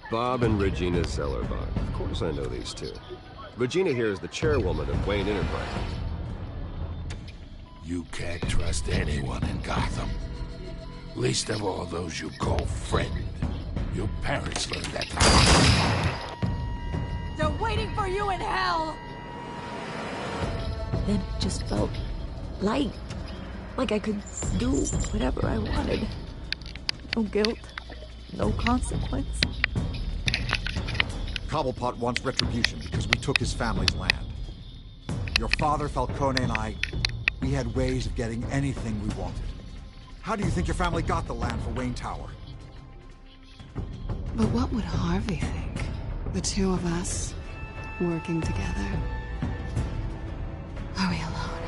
Bob and Regina Zellerbach. Of course I know these two. Regina here is the chairwoman of Wayne Enterprises. You can't trust anyone in Gotham. Least of all those you call friend. Your parents learned that. They're waiting for you in hell! Then it just felt light. Like I could do whatever I wanted. No guilt. No consequence. Cobblepot wants retribution because we took his family's land. Your father, Falcone, and I, we had ways of getting anything we wanted. How do you think your family got the land for Wayne Tower? But what would Harvey think? The two of us, working together. Are we alone?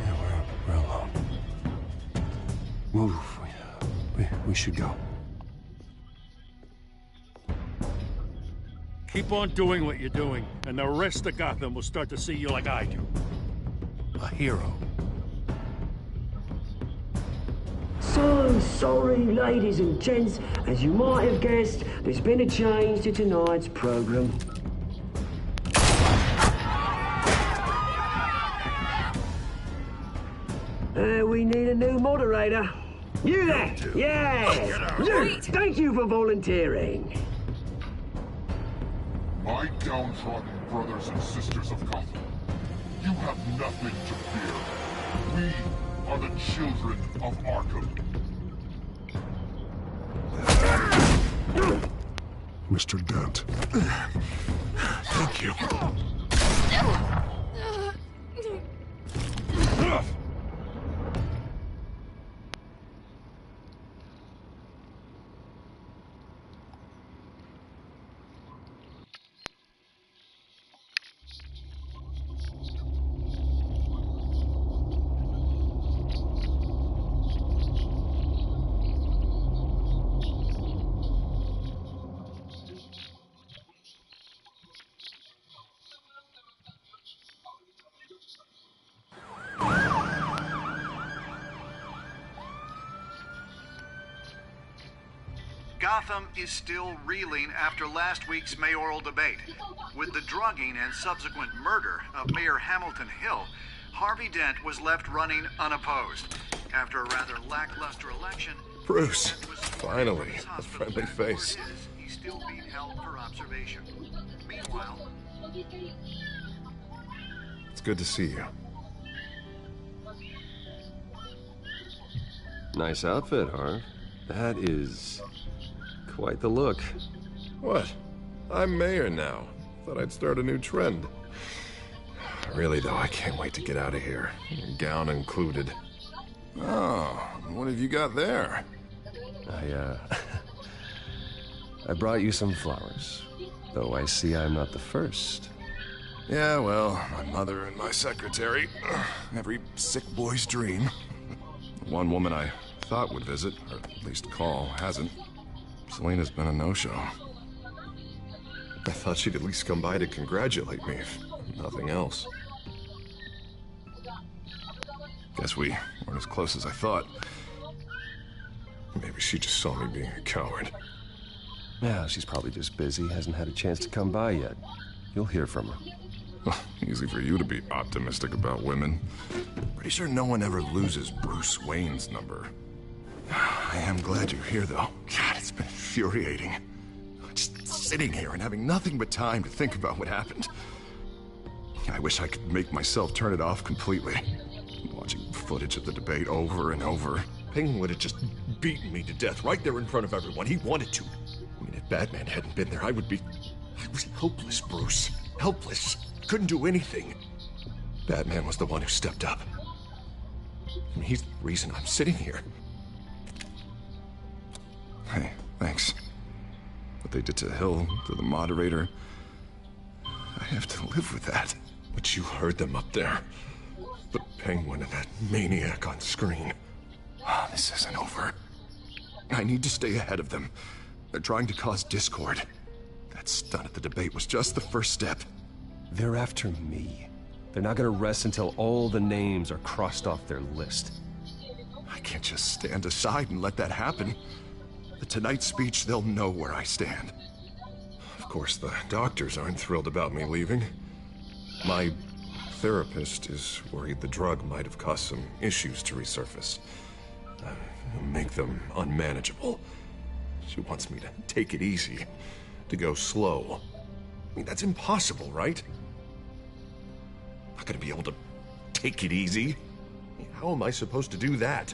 Yeah, we're alone. Move. We should go. Keep on doing what you're doing, and the rest of Gotham will start to see you like I do. A hero. So sorry, ladies and gents. As you might have guessed, there's been a change to tonight's program. We need a new moderator. You there! Yeah! Luke, thank you for volunteering. My downtrodden brothers and sisters of Gotham, you have nothing to fear. We are the children of Arkham. Mr. Dent. Thank you. Gotham is still reeling after last week's mayoral debate. With the drugging and subsequent murder of Mayor Hamilton Hill, Harvey Dent was left running unopposed. After a rather lackluster election, Bruce, finally, a friendly face. He's still being held for observation. Meanwhile, It's good to see you. Nice outfit, Harv. That is quite the look. What? I'm mayor now. Thought I'd start a new trend. Really, though, I can't wait to get out of here. Gown included. Oh, what have you got there? I brought you some flowers. Though I see I'm not the first. Yeah, well, my mother and my secretary. Every sick boy's dream. One woman I thought would visit, or at least call, hasn't. Selena's been a no-show. I thought she'd at least come by to congratulate me, if nothing else. Guess we weren't as close as I thought. Maybe she just saw me being a coward. Yeah, she's probably just busy, hasn't had a chance to come by yet. You'll hear from her. Well, easy for you to be optimistic about women. Pretty sure no one ever loses Bruce Wayne's number. I am glad you're here, though. God, it's been infuriating. Just sitting here and having nothing but time to think about what happened. I wish I could make myself turn it off completely. Watching footage of the debate over and over. Penguin would have just beaten me to death right there in front of everyone. He wanted to. I mean, if Batman hadn't been there, I was helpless, Bruce. Helpless. Couldn't do anything. Batman was the one who stepped up. And he's the reason I'm sitting here. Hey, thanks. What they did to Hill, to the moderator, I have to live with that. But you heard them up there. The Penguin and that maniac on screen. Oh, this isn't over. I need to stay ahead of them. They're trying to cause discord. That stunt at the debate was just the first step. They're after me. They're not gonna rest until all the names are crossed off their list. I can't just stand aside and let that happen. The Tonight speech, they'll know where I stand. Of course, the doctors aren't thrilled about me leaving. My therapist is worried the drug might have caused some issues to resurface. Make them unmanageable. She wants me to take it easy, to go slow. I mean, that's impossible, right? Not gonna be able to take it easy. How am I supposed to do that?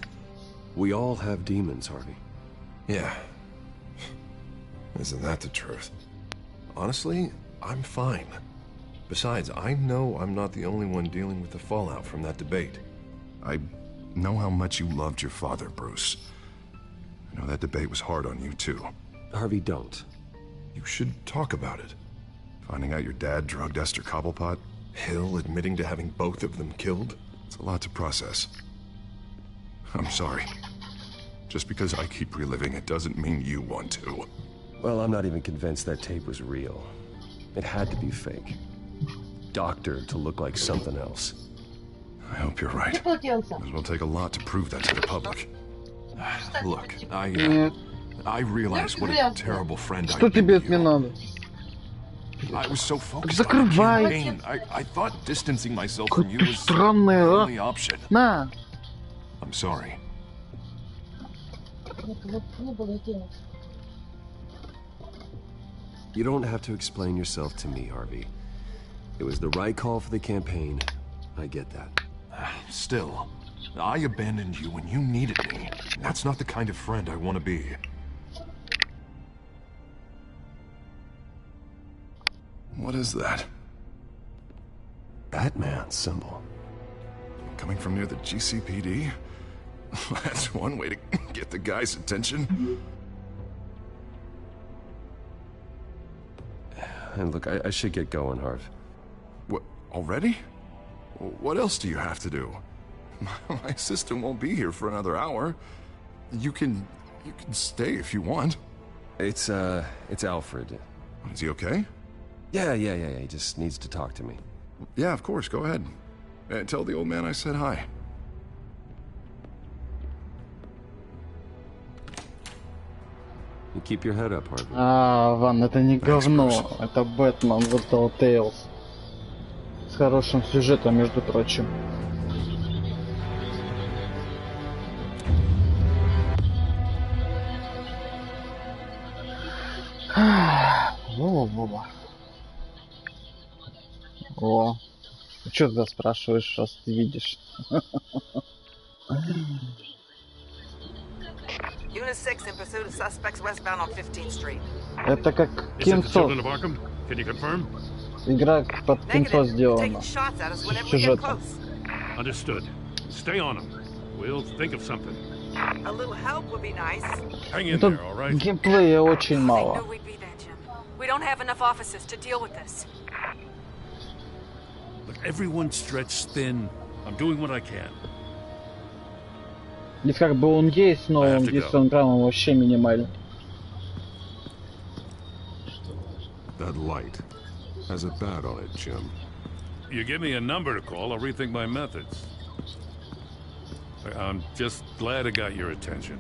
We all have demons, Harvey. Yeah. Isn't that the truth? Honestly, I'm fine. Besides, I know I'm not the only one dealing with the fallout from that debate. I know how much you loved your father, Bruce. I know that debate was hard on you, too. Harvey, don't. You should talk about it. Finding out your dad drugged Esther Cobblepot, Hill admitting to having both of them killed. It's a lot to process. I'm sorry. Just because I keep reliving it doesn't mean you want to. Well, I'm not even convinced that tape was real. It had to be fake. Doctored to look like something else. I hope you're right. It will take a lot to prove that to the public. Look, I realize what a terrible friend I've been to you. I was so focused on the campaign. I thought distancing myself from you was the only option. I'm sorry. You don't have to explain yourself to me, Harvey. It was the right call for the campaign. I get that. Still, I abandoned you when you needed me. That's not the kind of friend I want to be. What is that? Batman symbol. Coming from near the GCPD? That's one way to get the guy's attention. And look, I should get going, Harv. What, already? What else do you have to do? My assistant won't be here for another hour. You can stay if you want. It's Alfred. Is he okay? Yeah, he just needs to talk to me. Yeah, of course, go ahead. Tell the old man I said hi. You keep your head up, Harvey. Ван, это не говно, это Бэтмен, вот Telltales. С хорошим сюжетом, между прочим. Во-во-во. О, что ты спрашиваешь, раз ты видишь? Unit 6 in pursuit of suspects westbound on 15th Street. Это как кинцо. Игра под кинцо сделана. Сюжет. Understood. Stay on them. We'll think of something. A little help would be nice. Hang in there, all right? Геймплея очень мало. We don't have enough officers to deal with this. Look, everyone's stretched thin. I'm doing what I can. Здесь как бы он есть, но если он прям вообще минимален. That light has a bat on it, Jim. You give me a number to call, I'll rethink my methods. I'm just glad I got your attention.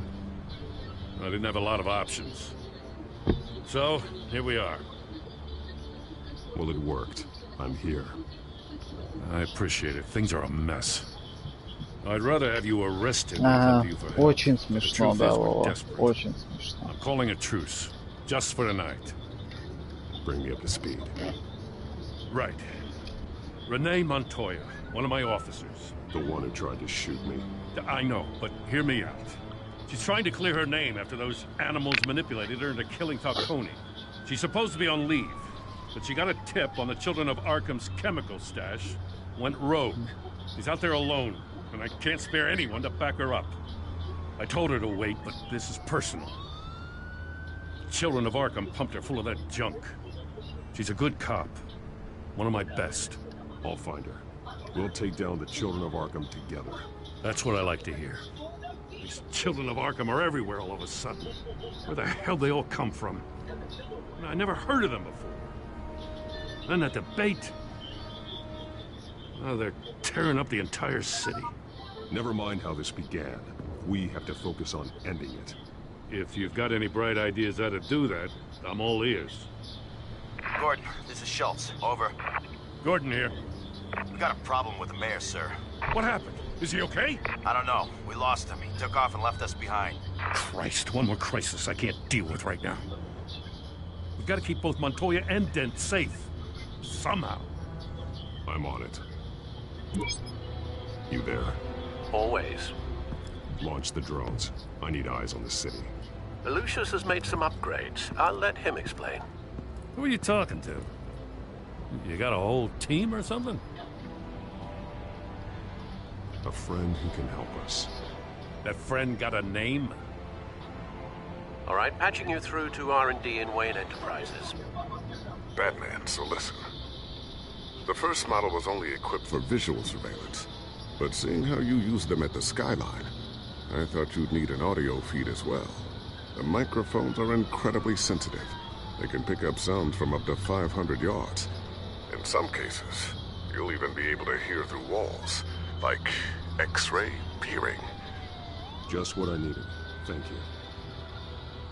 I didn't have a lot of options. So, here we are. Well, it worked. I'm here. I appreciate it. Things are a mess. I'd rather have you arrested than come to you for help. Очень смешно, да, очень смешно. I'm calling a truce, just for tonight. Bring me up to speed. Right. Renee Montoya, one of my officers. The one who tried to shoot me. I know, but hear me out. She's trying to clear her name after those animals manipulated her into killing Falcone. She's supposed to be on leave, but she got a tip on the Children of Arkham's chemical stash, went rogue. She's out there alone, and I can't spare anyone to back her up. I told her to wait, but this is personal. Children of Arkham pumped her full of that junk. She's a good cop. One of my best. I'll find her. We'll take down the Children of Arkham together. That's what I like to hear. These Children of Arkham are everywhere all of a sudden. Where the hell they all come from? I never heard of them before. Then that debate. Oh, they're tearing up the entire city. Never mind how this began. We have to focus on ending it. If you've got any bright ideas how to do that, I'm all ears. Gordon, this is Schultz. Over. Gordon here. We got a problem with the mayor, sir. What happened? Is he okay? I don't know. We lost him. He took off and left us behind. Christ, one more crisis I can't deal with right now. We've got to keep both Montoya and Dent safe. Somehow. I'm on it. You there? Always. Launch the drones. I need eyes on the city. Lucius has made some upgrades. I'll let him explain. Who are you talking to? You got a whole team or something? A friend who can help us. That friend got a name? All right, patching you through to R&D in Wayne Enterprises. Batman, so listen. The first model was only equipped for visual surveillance. But seeing how you used them at the Skyline, I thought you'd need an audio feed as well. The microphones are incredibly sensitive. They can pick up sounds from up to 500 yards. In some cases, you'll even be able to hear through walls. Like X-ray peering. Just what I needed. Thank you.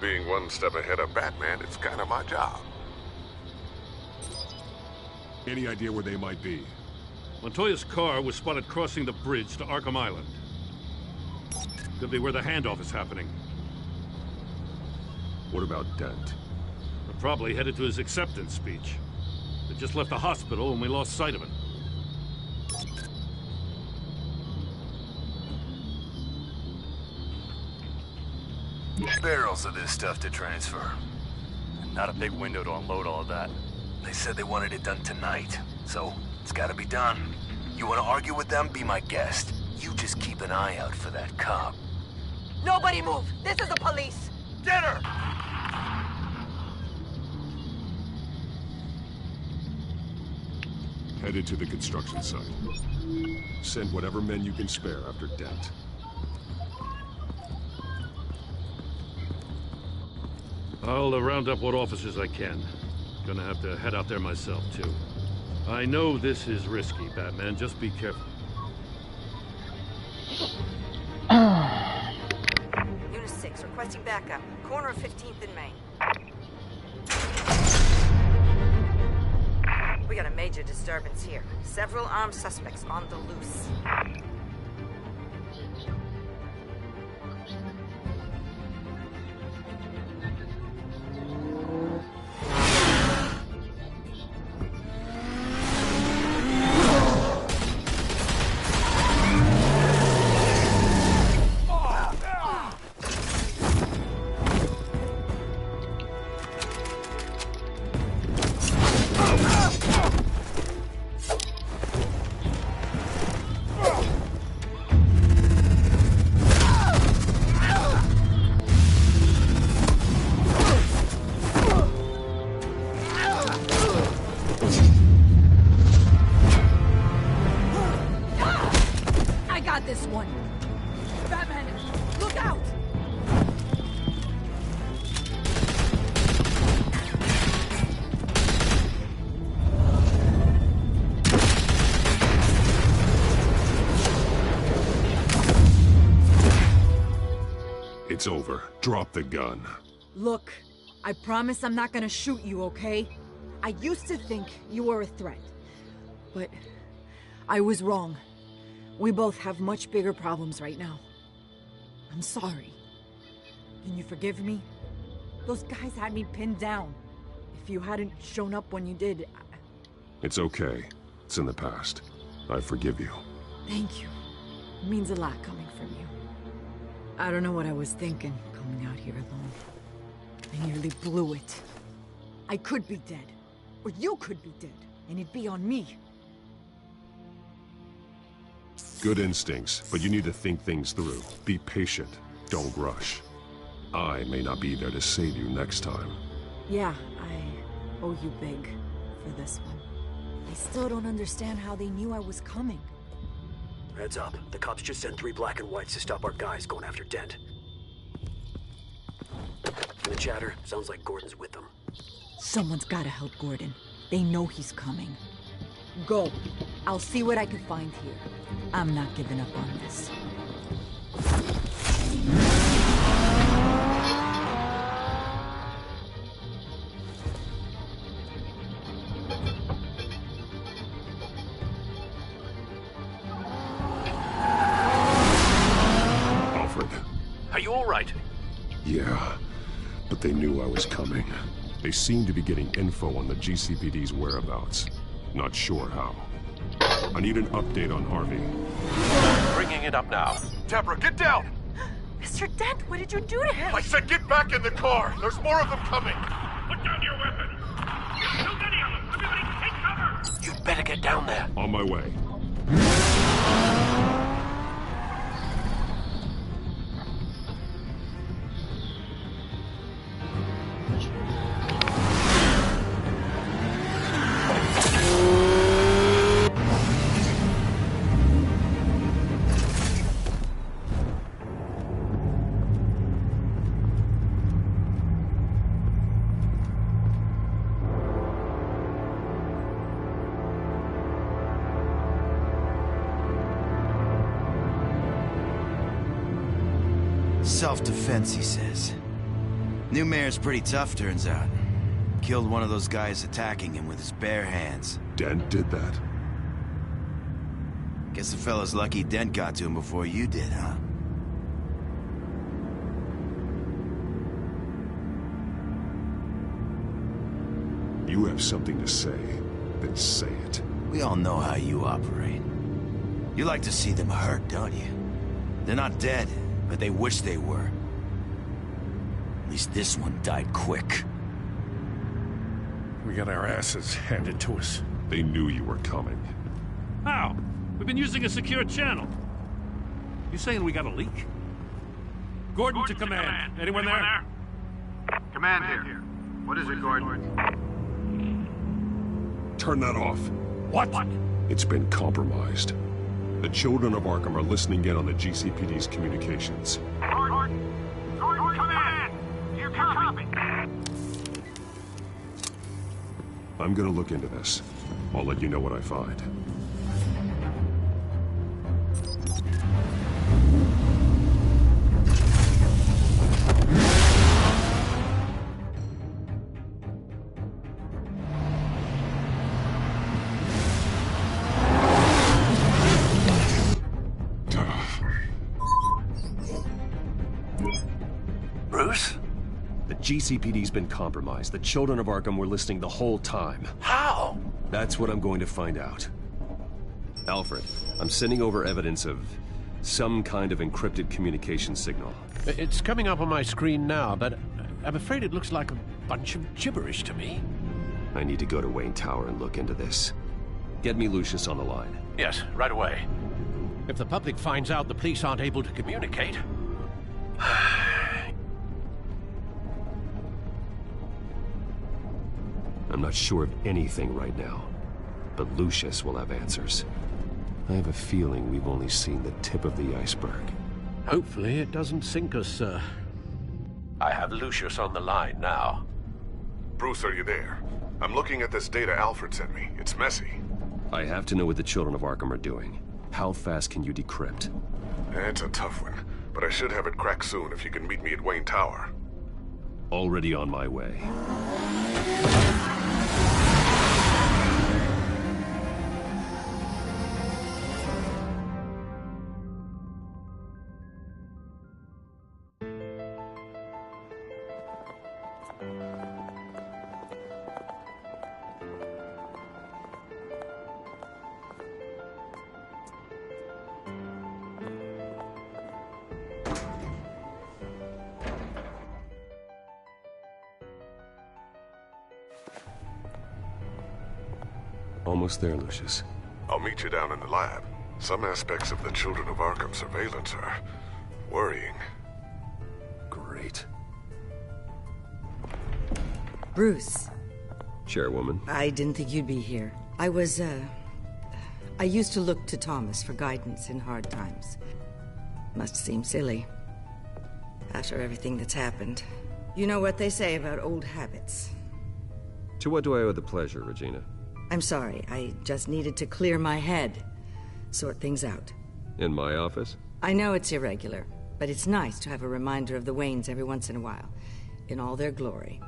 Being one step ahead of Batman, it's kind of my job. Any idea where they might be? Montoya's car was spotted crossing the bridge to Arkham Island. Could be where the handoff is happening. What about Dent? They're probably headed to his acceptance speech. They just left the hospital and we lost sight of it. Barrels of this stuff to transfer. Not a big window to unload all of that. They said they wanted it done tonight, so it's gotta be done. You wanna argue with them? Be my guest. You just keep an eye out for that cop. Nobody move! This is the police! Dinner! Headed to the construction site. Send whatever men you can spare after Dent. I'll round up what officers I can. Gonna have to head out there myself, too. I know this is risky, Batman. Just be careful. Unit 6, requesting backup. Corner of 15th and Main. We got a major disturbance here. Several armed suspects on the loose. This one. Batman, look out! It's over. Drop the gun. Look, I promise I'm not gonna shoot you, okay? I used to think you were a threat, but I was wrong. We both have much bigger problems right now. I'm sorry. Can you forgive me? Those guys had me pinned down. If you hadn't shown up when you did... It's okay. It's in the past. I forgive you. Thank you. It means a lot coming from you. I don't know what I was thinking, coming out here alone. I nearly blew it. I could be dead. Or you could be dead. And it'd be on me. Good instincts, but you need to think things through. Be patient. Don't rush. I may not be there to save you next time. Yeah, I owe you big for this one. I still don't understand how they knew I was coming. Heads up. The cops just sent 3 black and whites to stop our guys going after Dent. And the chatter sounds like Gordon's with them. Someone's gotta help Gordon. They know he's coming. Go. I'll see what I can find here. I'm not giving up on this. Yeah, but they knew I was coming. They seem to be getting info on the GCPD's whereabouts. Not sure how. I need an update on Harvey. Bringing it up now. Deborah, get down! Mr. Dent, what did you do to him? I said get back in the car! There's more of them coming! Put down your weapon! There's too many of them! Everybody take cover! You'd better get down there. On my way. Self-defense, he says. New mayor's pretty tough, turns out. Killed one of those guys attacking him with his bare hands. Dent did that? Guess the fella's lucky Dent got to him before you did, huh? You have something to say, then say it. We all know how you operate. You like to see them hurt, don't you? They're not dead, but they wish they were. At least this one died quick. We got our asses handed to us. They knew you were coming. How? We've been using a secure channel. You saying we got a leak? Gordon to command. Anyone there? Command here. What is it, Gordon? Turn that off. What? It's been compromised. The children of Arkham are listening in on the GCPD's communications. Gordon, command! You copy? I'm gonna look into this. I'll let you know what I find. Bruce? The GCPD's been compromised. The children of Arkham were listening the whole time. How? That's what I'm going to find out. Alfred, I'm sending over evidence of some kind of encrypted communication signal. It's coming up on my screen now, but I'm afraid it looks like a bunch of gibberish to me. I need to go to Wayne Tower and look into this. Get me Lucius on the line. Yes, right away. If the public finds out the police aren't able to communicate... I'm not sure of anything right now, but Lucius will have answers. I have a feeling we've only seen the tip of the iceberg. Hopefully it doesn't sink us, sir. I have Lucius on the line now. Bruce, are you there? I'm looking at this data Alfred sent me. It's messy. I have to know what the children of Arkham are doing. How fast can you decrypt? It's a tough one, but I should have it cracked soon if you can meet me at Wayne Tower. Already on my way. Almost there, Lucius. I'll meet you down in the lab. Some aspects of the Children of Arkham surveillance are worrying. Great. Bruce. Chairwoman. I didn't think you'd be here. I used to look to Thomas for guidance in hard times. Must seem silly. After everything that's happened. You know what they say about old habits. To what do I owe the pleasure, Regina? I'm sorry, I just needed to clear my head. Sort things out. In my office? I know it's irregular, but it's nice to have a reminder of the Waynes every once in a while. In all their glory.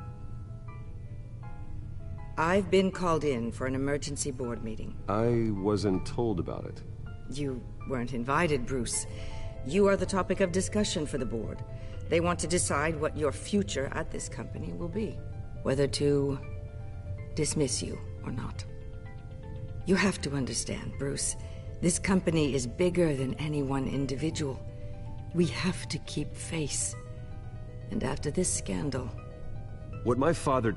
I've been called in for an emergency board meeting. I wasn't told about it. You weren't invited, Bruce. You are the topic of discussion for the board. They want to decide what your future at this company will be. Whether to dismiss you or not. You have to understand, Bruce. This company is bigger than any one individual. We have to keep face. And after this scandal... What my father...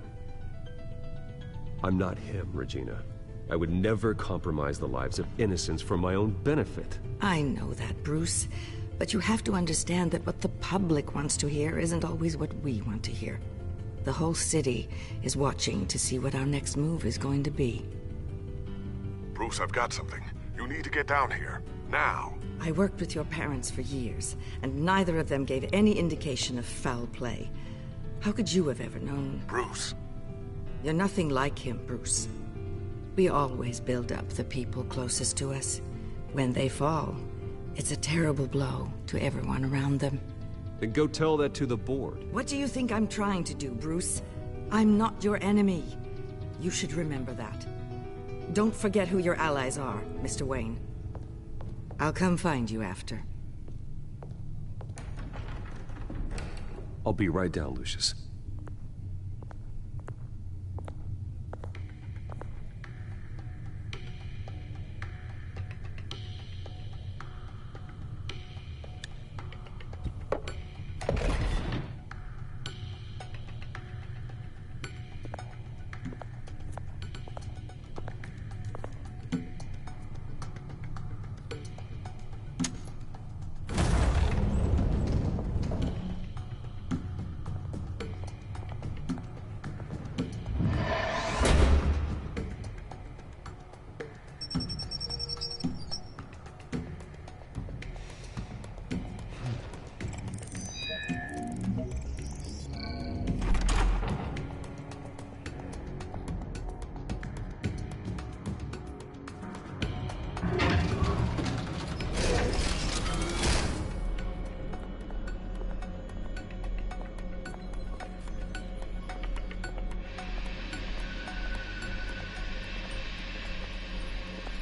I'm not him, Regina. I would never compromise the lives of innocents for my own benefit. I know that, Bruce. But you have to understand that what the public wants to hear isn't always what we want to hear. The whole city is watching to see what our next move is going to be. Bruce, I've got something. You need to get down here. Now. I worked with your parents for years, and neither of them gave any indication of foul play. How could you have ever known? Bruce. You're nothing like him, Bruce. We always build up the people closest to us. When they fall, it's a terrible blow to everyone around them. Then go tell that to the board. What do you think I'm trying to do, Bruce? I'm not your enemy. You should remember that. Don't forget who your allies are, Mr. Wayne. I'll come find you after. I'll be right down, Lucius.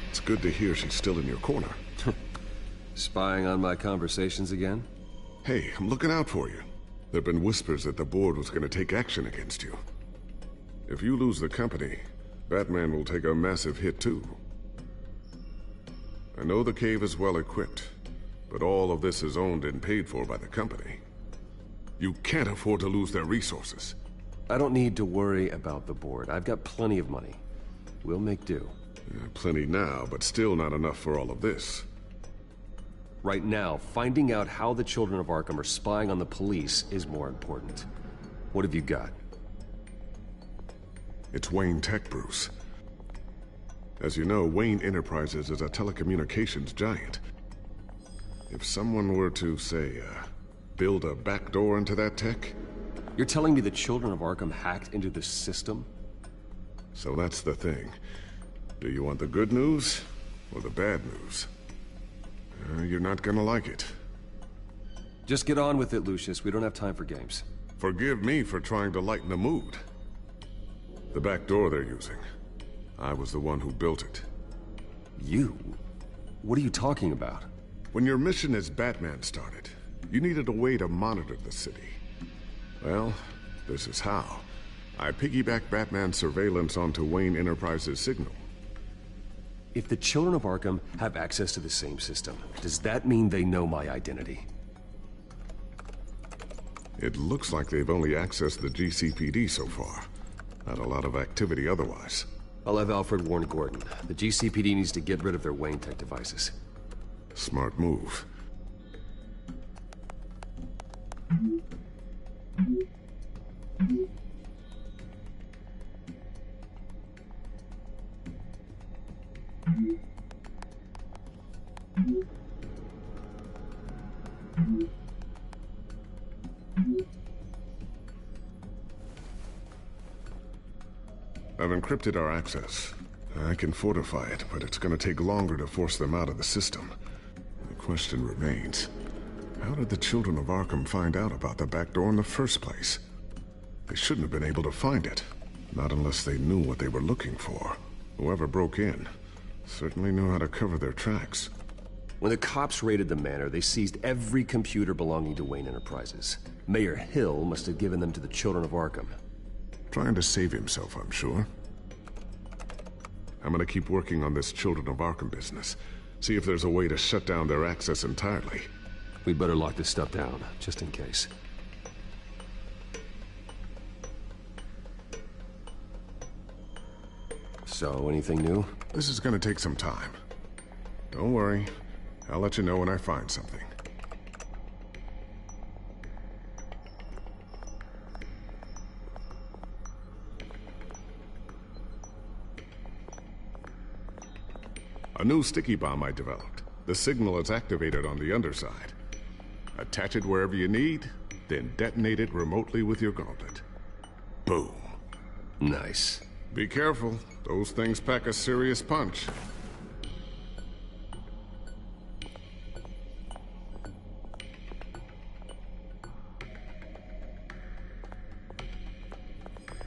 It's good to hear she's still in your corner. Spying on my conversations again? Hey, I'm looking out for you. There've been whispers that the board was going to take action against you. If you lose the company, Batman will take a massive hit too. I know the cave is well equipped, but all of this is owned and paid for by the company. You can't afford to lose their resources. I don't need to worry about the board. I've got plenty of money. We'll make do. Plenty now, but still not enough for all of this. Right now, finding out how the children of Arkham are spying on the police is more important. What have you got? It's Wayne Tech, Bruce. As you know, Wayne Enterprises is a telecommunications giant. If someone were to, say, build a backdoor into that tech... You're telling me the children of Arkham hacked into the system? So that's the thing. Do you want the good news or the bad news? You're not gonna like it. Just get on with it, Lucius. We don't have time for games. Forgive me for trying to lighten the mood. The back door they're using. I was the one who built it. You? What are you talking about? When your mission as Batman started, you needed a way to monitor the city. Well, this is how. I piggybacked Batman's surveillance onto Wayne Enterprises' signal. If the children of Arkham have access to the same system, does that mean they know my identity? It looks like they've only accessed the GCPD so far. Not a lot of activity otherwise. I'll have Alfred warn Gordon. The GCPD needs to get rid of their Wayne Tech devices. Smart move. I've encrypted our access. I can fortify it, but it's gonna take longer to force them out of the system. The question remains, how did the children of Arkham find out about the back door in the first place? They shouldn't have been able to find it. Not unless they knew what they were looking for. Whoever broke in certainly knew how to cover their tracks. When the cops raided the manor, they seized every computer belonging to Wayne Enterprises. Mayor Hill must have given them to the Children of Arkham. Trying to save himself, I'm sure. I'm gonna keep working on this Children of Arkham business. See if there's a way to shut down their access entirely. We'd better lock this stuff down, just in case. So, anything new? This is gonna take some time. Don't worry. I'll let you know when I find something. A new sticky bomb I developed. The signal is activated on the underside. Attach it wherever you need, then detonate it remotely with your gauntlet. Boom. Nice. Be careful. Those things pack a serious punch.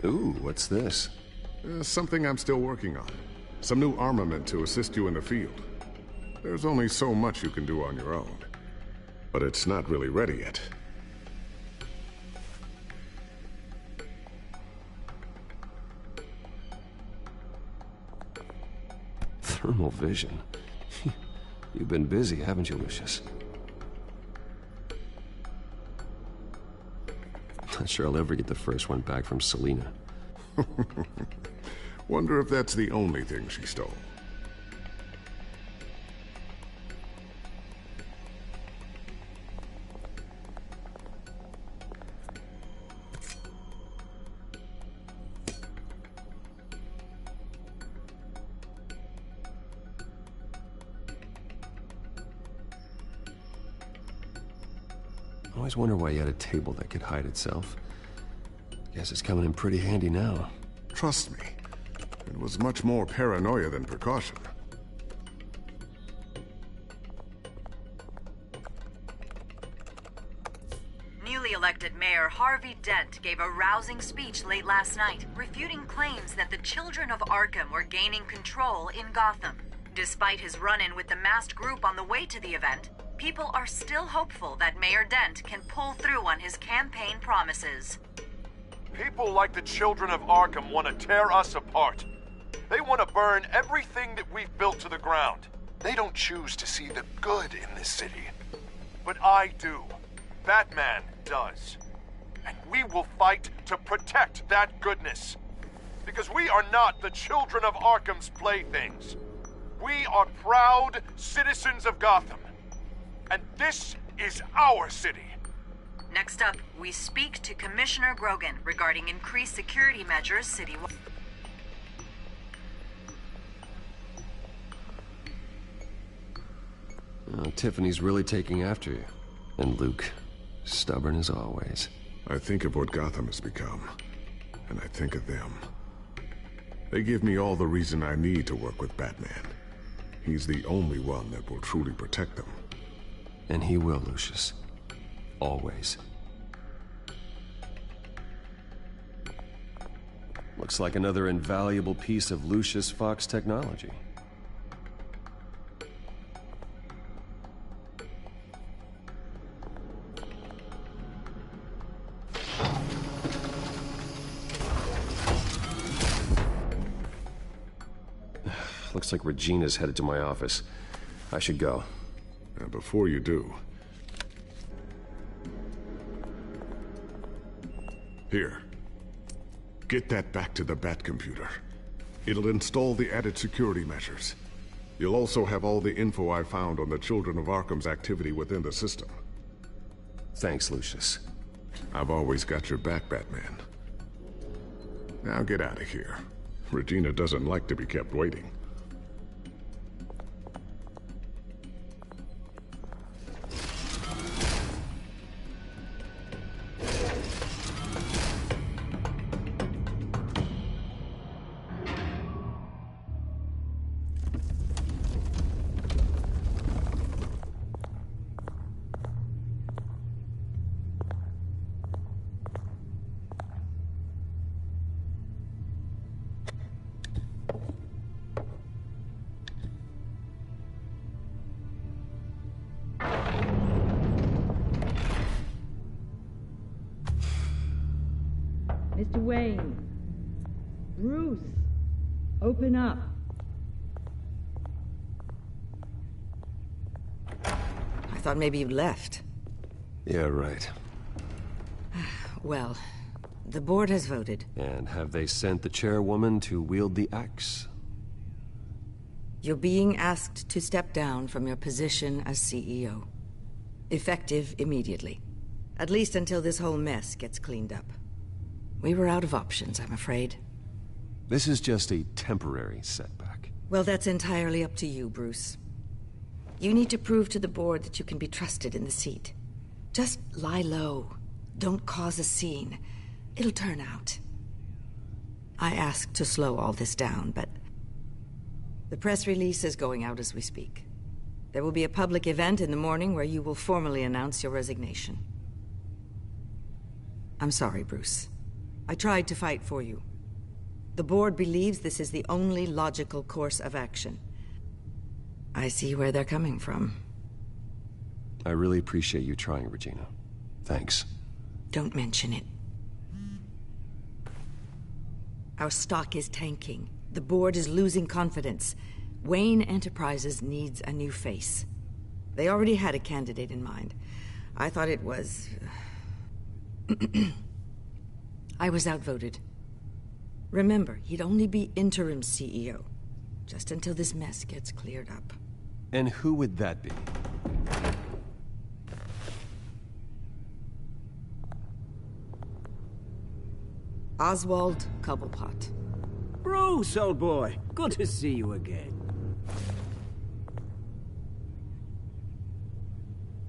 Ooh, what's this? Something I'm still working on. Some new armament to assist you in the field. There's only so much you can do on your own. But it's not really ready yet. Thermal vision. You've been busy, haven't you, Lucius? Not sure I'll ever get the first one back from Selina. Wonder if that's the only thing she stole. I always wonder why you had a table that could hide itself. Guess it's coming in pretty handy now. Trust me, it was much more paranoia than precaution. Newly elected Mayor Harvey Dent gave a rousing speech late last night, refuting claims that the Children of Arkham were gaining control in Gotham. Despite his run-in with the masked group on the way to the event, people are still hopeful that Mayor Dent can pull through on his campaign promises. People like the Children of Arkham want to tear us apart. They want to burn everything that we've built to the ground. They don't choose to see the good in this city. But I do. Batman does. And we will fight to protect that goodness. Because we are not the Children of Arkham's playthings. We are proud citizens of Gotham. And this is our city. Next up, we speak to Commissioner Grogan regarding increased security measures citywide. Tiffany's really taking after you. And Luke, stubborn as always. I think of what Gotham has become, and I think of them. They give me all the reason I need to work with Batman. He's the only one that will truly protect them. And he will, Lucius. Always. Looks like another invaluable piece of Lucius Fox technology. Looks like Regina's headed to my office. I should go. And before you do... Here. Get that back to the Bat computer. It'll install the added security measures. You'll also have all the info I found on the Children of Arkham's activity within the system. Thanks, Lucius. I've always got your back, Batman. Now get out of here. Regina doesn't like to be kept waiting. Mr. Wayne. Bruce, open up. I thought maybe you'd left. Yeah, right. Well, the board has voted. And have they sent the chairwoman to wield the axe? You're being asked to step down from your position as CEO. Effective immediately. At least until this whole mess gets cleaned up. We were out of options, I'm afraid. This is just a temporary setback. Well, that's entirely up to you, Bruce. You need to prove to the board that you can be trusted in the seat. Just lie low. Don't cause a scene. It'll turn out. I asked to slow all this down, but the press release is going out as we speak. There will be a public event in the morning where you will formally announce your resignation. I'm sorry, Bruce. I tried to fight for you. The board believes this is the only logical course of action. I see where they're coming from. I really appreciate you trying, Regina. Thanks. Don't mention it. Our stock is tanking. The board is losing confidence. Wayne Enterprises needs a new face. They already had a candidate in mind. I thought it was... I was outvoted. Remember, he'd only be interim CEO, just until this mess gets cleared up. And who would that be? Oswald Cobblepot. Bruce, old boy. Good to see you again.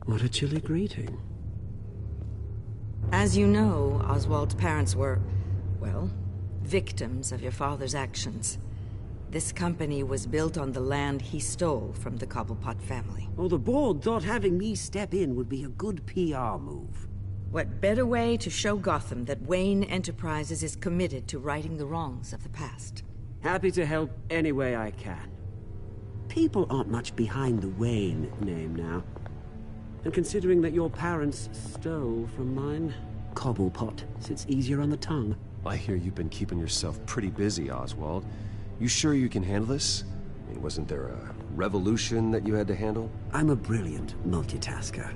What a chilly greeting. As you know, Oswald's parents were, well, victims of your father's actions. This company was built on the land he stole from the Cobblepot family. Well, the board thought having me step in would be a good PR move. What better way to show Gotham that Wayne Enterprises is committed to righting the wrongs of the past? Happy to help any way I can. People aren't much behind the Wayne name now. And considering that your parents stole from mine, Cobblepot sits easier on the tongue. I hear you've been keeping yourself pretty busy, Oswald. You sure you can handle this? I mean, wasn't there a revolution that you had to handle? I'm a brilliant multitasker.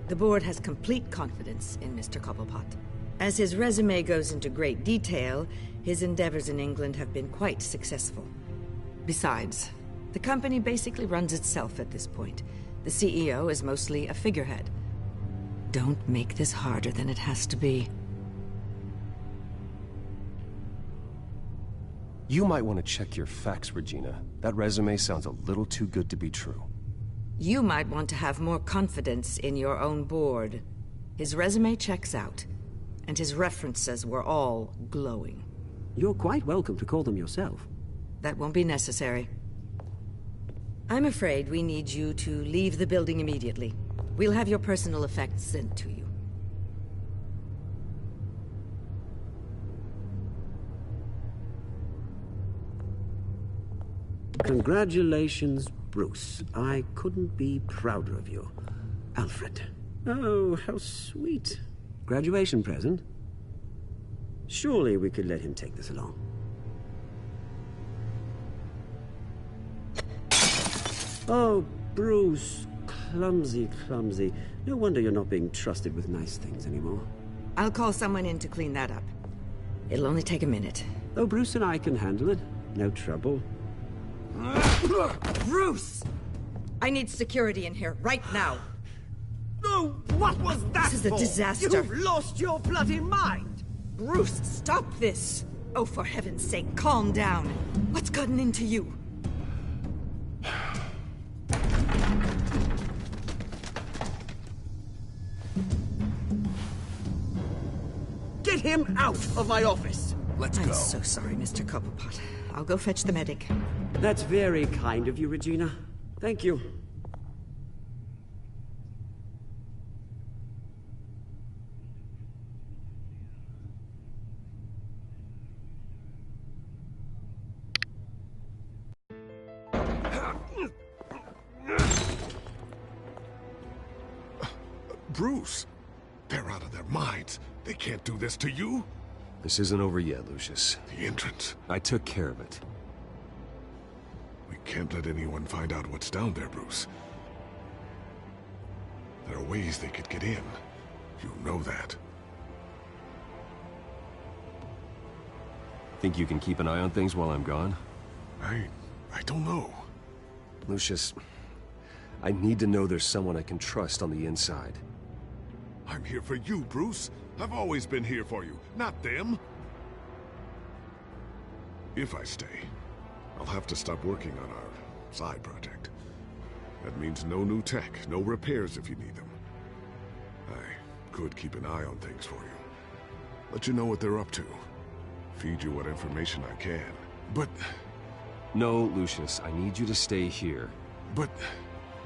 The board has complete confidence in Mr. Cobblepot. As his resume goes into great detail, his endeavors in England have been quite successful. Besides, the company basically runs itself at this point. The CEO is mostly a figurehead. Don't make this harder than it has to be. You might want to check your facts, Regina. That resume sounds a little too good to be true. You might want to have more confidence in your own board. His resume checks out, and his references were all glowing. You're quite welcome to call them yourself. That won't be necessary. I'm afraid we need you to leave the building immediately. We'll have your personal effects sent to you. Congratulations, Bruce. I couldn't be prouder of you. Alfred. Oh, how sweet. Graduation present? Surely we could let him take this along. Oh, Bruce. Clumsy, clumsy. No wonder you're not being trusted with nice things anymore. I'll call someone in to clean that up. It'll only take a minute. Oh, Bruce and I can handle it. No trouble. Bruce! I need security in here, right now. No, what was that This is a for? disaster. You've lost your bloody mind! Bruce, stop this! Oh, for heaven's sake, calm down. What's gotten into you? Get him out of my office! Let's go. I'm so sorry, Mr. Cobblepot. I'll go fetch the medic. That's very kind of you, Regina. Thank you. Bruce, they're out of their minds. They can't do this to you. This isn't over yet, Lucius. The entrance. I took care of it. We can't let anyone find out what's down there, Bruce. There are ways they could get in. You know that. Think you can keep an eye on things while I'm gone? I don't know. Lucius, I need to know there's someone I can trust on the inside. I'm here for you, Bruce. I've always been here for you, not them. If I stay, I'll have to stop working on our side project. That means no new tech, no repairs if you need them. I could keep an eye on things for you. Let you know what they're up to. Feed you what information I can. But... No, Lucius, I need you to stay here. But...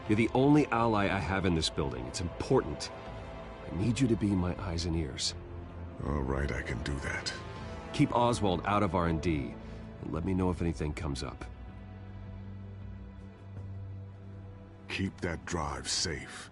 You're the only ally I have in this building. It's important. I need you to be my eyes and ears. All right, I can do that. Keep Oswald out of R&D, and let me know if anything comes up. Keep that drive safe.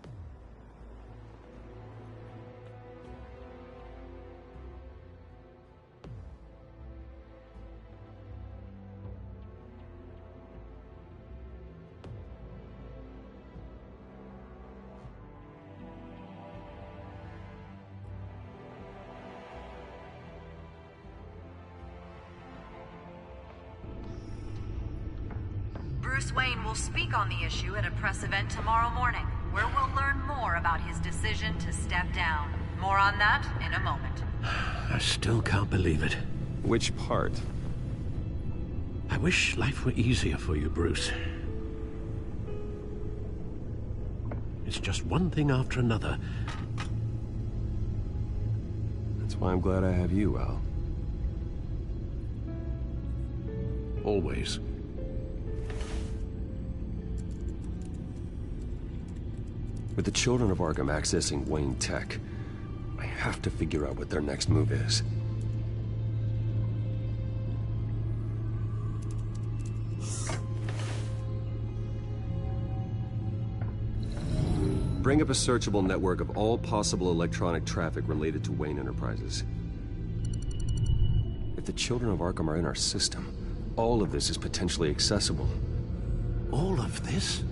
Bruce Wayne will speak on the issue at a press event tomorrow morning, where we'll learn more about his decision to step down. More on that in a moment. I still can't believe it. Which part? I wish life were easier for you, Bruce. It's just one thing after another. That's why I'm glad I have you, Al. Always. With the children of Arkham accessing Wayne Tech, I have to figure out what their next move is. Bring up a searchable network of all possible electronic traffic related to Wayne Enterprises. If the children of Arkham are in our system, all of this is potentially accessible. All of this?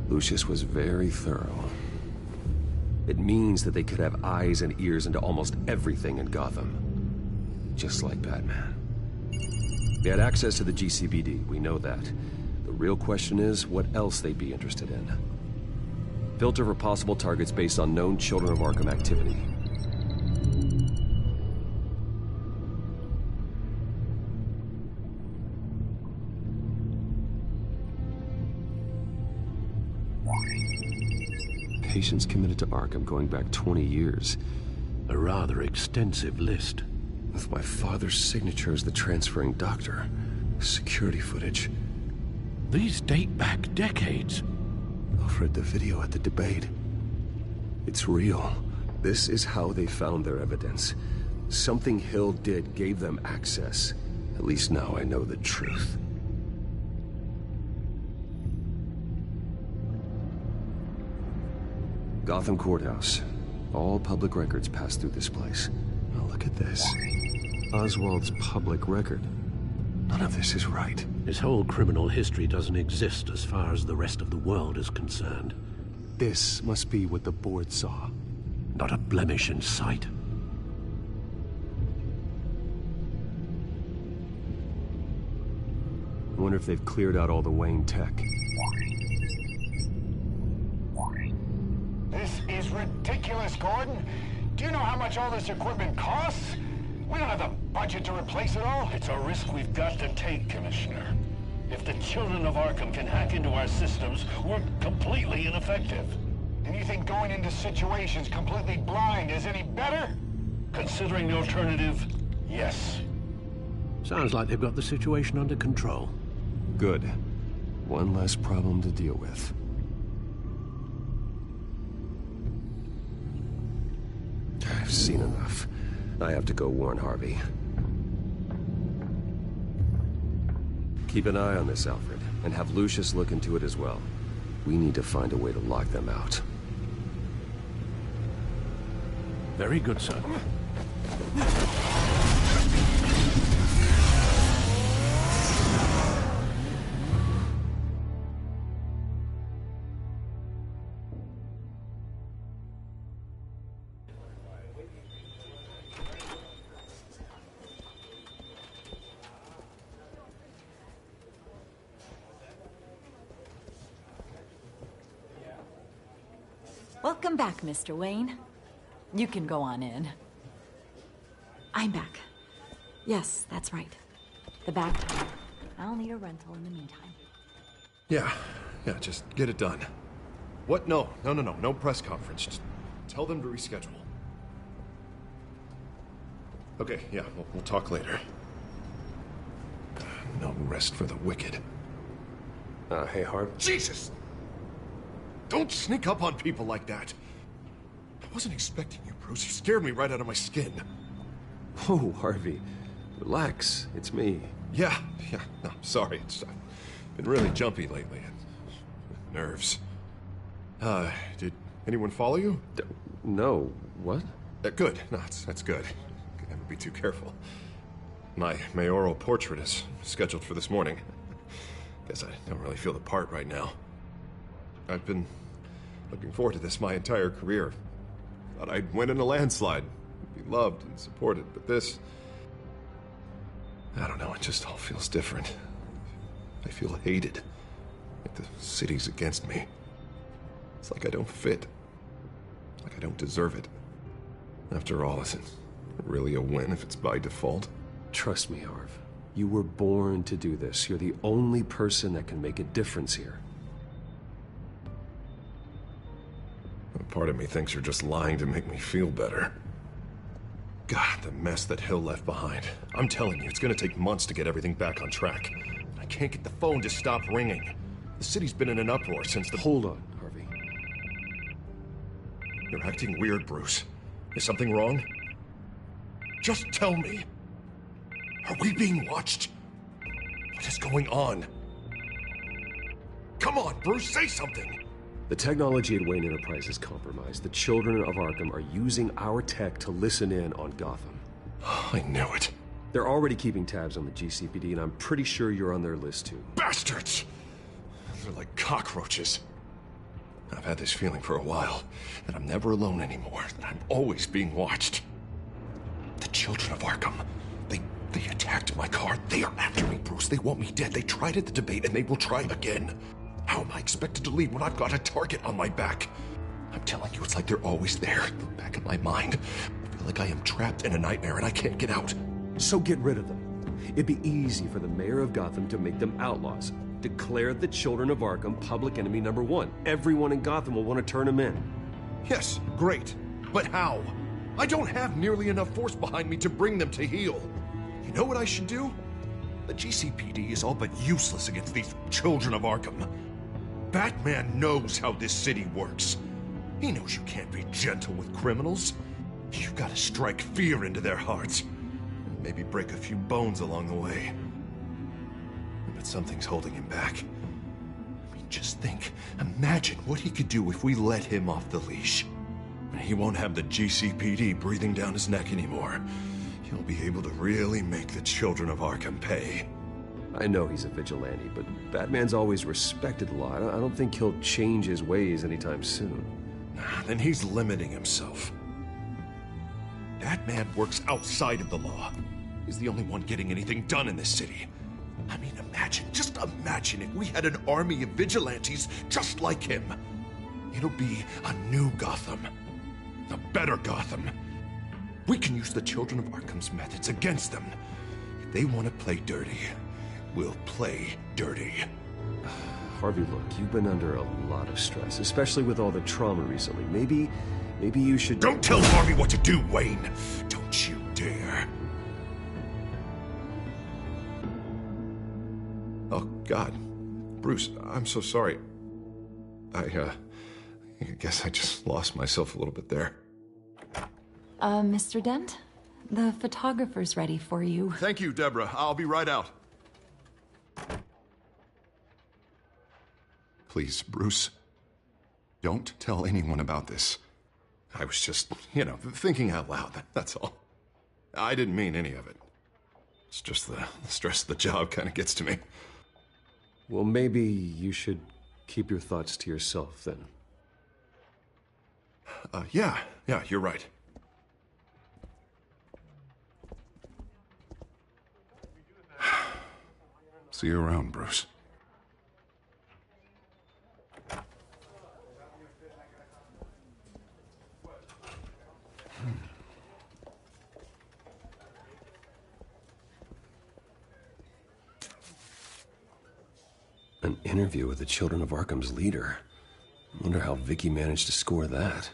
Lucius was very thorough. It means that they could have eyes and ears into almost everything in Gotham. Just like Batman. They had access to the GCPD, we know that. The real question is, what else they'd be interested in. Filter for possible targets based on known Children of Arkham activity. Patients committed to Arkham going back 20 years. A rather extensive list. With my father's signature as the transferring doctor. Security footage. These date back decades. I've read the video at the debate. It's real. This is how they found their evidence. Something Hill did gave them access. At least now I know the truth. Gotham Courthouse. All public records pass through this place. Now look at this. Oswald's public record. None of this is right. His whole criminal history doesn't exist as far as the rest of the world is concerned. This must be what the board saw. Not a blemish in sight. I wonder if they've cleared out all the Wayne tech. This is ridiculous, Gordon. Do you know how much all this equipment costs? We don't have the budget to replace it all. It's a risk we've got to take, Commissioner. If the children of Arkham can hack into our systems, we're completely ineffective. And you think going into situations completely blind is any better? Considering the alternative, yes. Sounds like they've got the situation under control. Good. One less problem to deal with. I've seen enough. I have to go warn Harvey. Keep an eye on this, Alfred, and have Lucius look into it as well. We need to find a way to lock them out. Very good, sir. Welcome back, Mr. Wayne. You can go on in. I'm back. Yes, that's right. The back door. I'll need a rental in the meantime. Yeah, just get it done. What? No press conference. Just tell them to reschedule. Okay, yeah, we'll talk later. No rest for the wicked. Hey, Harv. Jesus! Don't sneak up on people like that. I wasn't expecting you, Bruce. You scared me right out of my skin. Oh, Harvey. Relax. It's me. Yeah, no, sorry. I've been really jumpy lately. Nerves. Did anyone follow you? No. What? Good. No, that's good. Never be too careful. My mayoral portrait is scheduled for this morning. Guess I don't really feel the part right now. I've been looking forward to this my entire career. Thought I'd win in a landslide, be loved and supported, but this... I don't know, it just all feels different. I feel hated. Like the city's against me. It's like I don't fit. Like I don't deserve it. After all, is it really a win if it's by default? Trust me, Harv. You were born to do this. You're the only person that can make a difference here. Part of me thinks you're just lying to make me feel better. God, the mess that Hill left behind. I'm telling you, it's gonna take months to get everything back on track. I can't get the phone to stop ringing. The city's been in an uproar since the... Hold on, Harvey. You're acting weird, Bruce. Is something wrong? Just tell me. Are we being watched? What is going on? Come on, Bruce, say something! The technology at Wayne Enterprise is compromised. The children of Arkham are using our tech to listen in on Gotham. I knew it. They're already keeping tabs on the GCPD, and I'm pretty sure you're on their list, too. Bastards! They're like cockroaches. I've had this feeling for a while, that I'm never alone anymore, that I'm always being watched. The children of Arkham, they attacked my car. They are after me, Bruce. They want me dead. They tried at the debate, and they will try again. How am I expected to leave when I've got a target on my back? I'm telling you, it's like they're always there, in the back of my mind. I feel like I am trapped in a nightmare and I can't get out. So get rid of them. It'd be easy for the mayor of Gotham to make them outlaws. Declare the children of Arkham public enemy #1. Everyone in Gotham will want to turn them in. Yes, great. But how? I don't have nearly enough force behind me to bring them to heel. You know what I should do? The GCPD is all but useless against these children of Arkham. Batman knows how this city works. He knows you can't be gentle with criminals. You've got to strike fear into their hearts. And maybe break a few bones along the way. But something's holding him back. I mean, just think. Imagine what he could do if we let him off the leash. He won't have the GCPD breathing down his neck anymore. He'll be able to really make the children of Arkham pay. I know he's a vigilante, but Batman's always respected the law. I don't think he'll change his ways anytime soon. Then he's limiting himself. Batman works outside of the law. He's the only one getting anything done in this city. I mean, just imagine if we had an army of vigilantes just like him. It'll be a new Gotham. A better Gotham. We can use the children of Arkham's methods against them. If they want to play dirty, we'll play dirty. Harvey, look, you've been under a lot of stress, especially with all the trauma recently. Maybe you should... Don't tell Harvey what to do, Wayne! Don't you dare. Oh, God. Bruce, I'm so sorry. I guess I just lost myself a little bit there. Mr. Dent? The photographer's ready for you. Thank you, Deborah. I'll be right out. Please, Bruce, don't tell anyone about this. I was just, thinking out loud, that's all. I didn't mean any of it. It's just the stress of the job kind of gets to me. Well, maybe you should keep your thoughts to yourself, then. Yeah, you're right. See you around, Bruce. An interview with the Children of Arkham's leader. I wonder how Vicky managed to score that.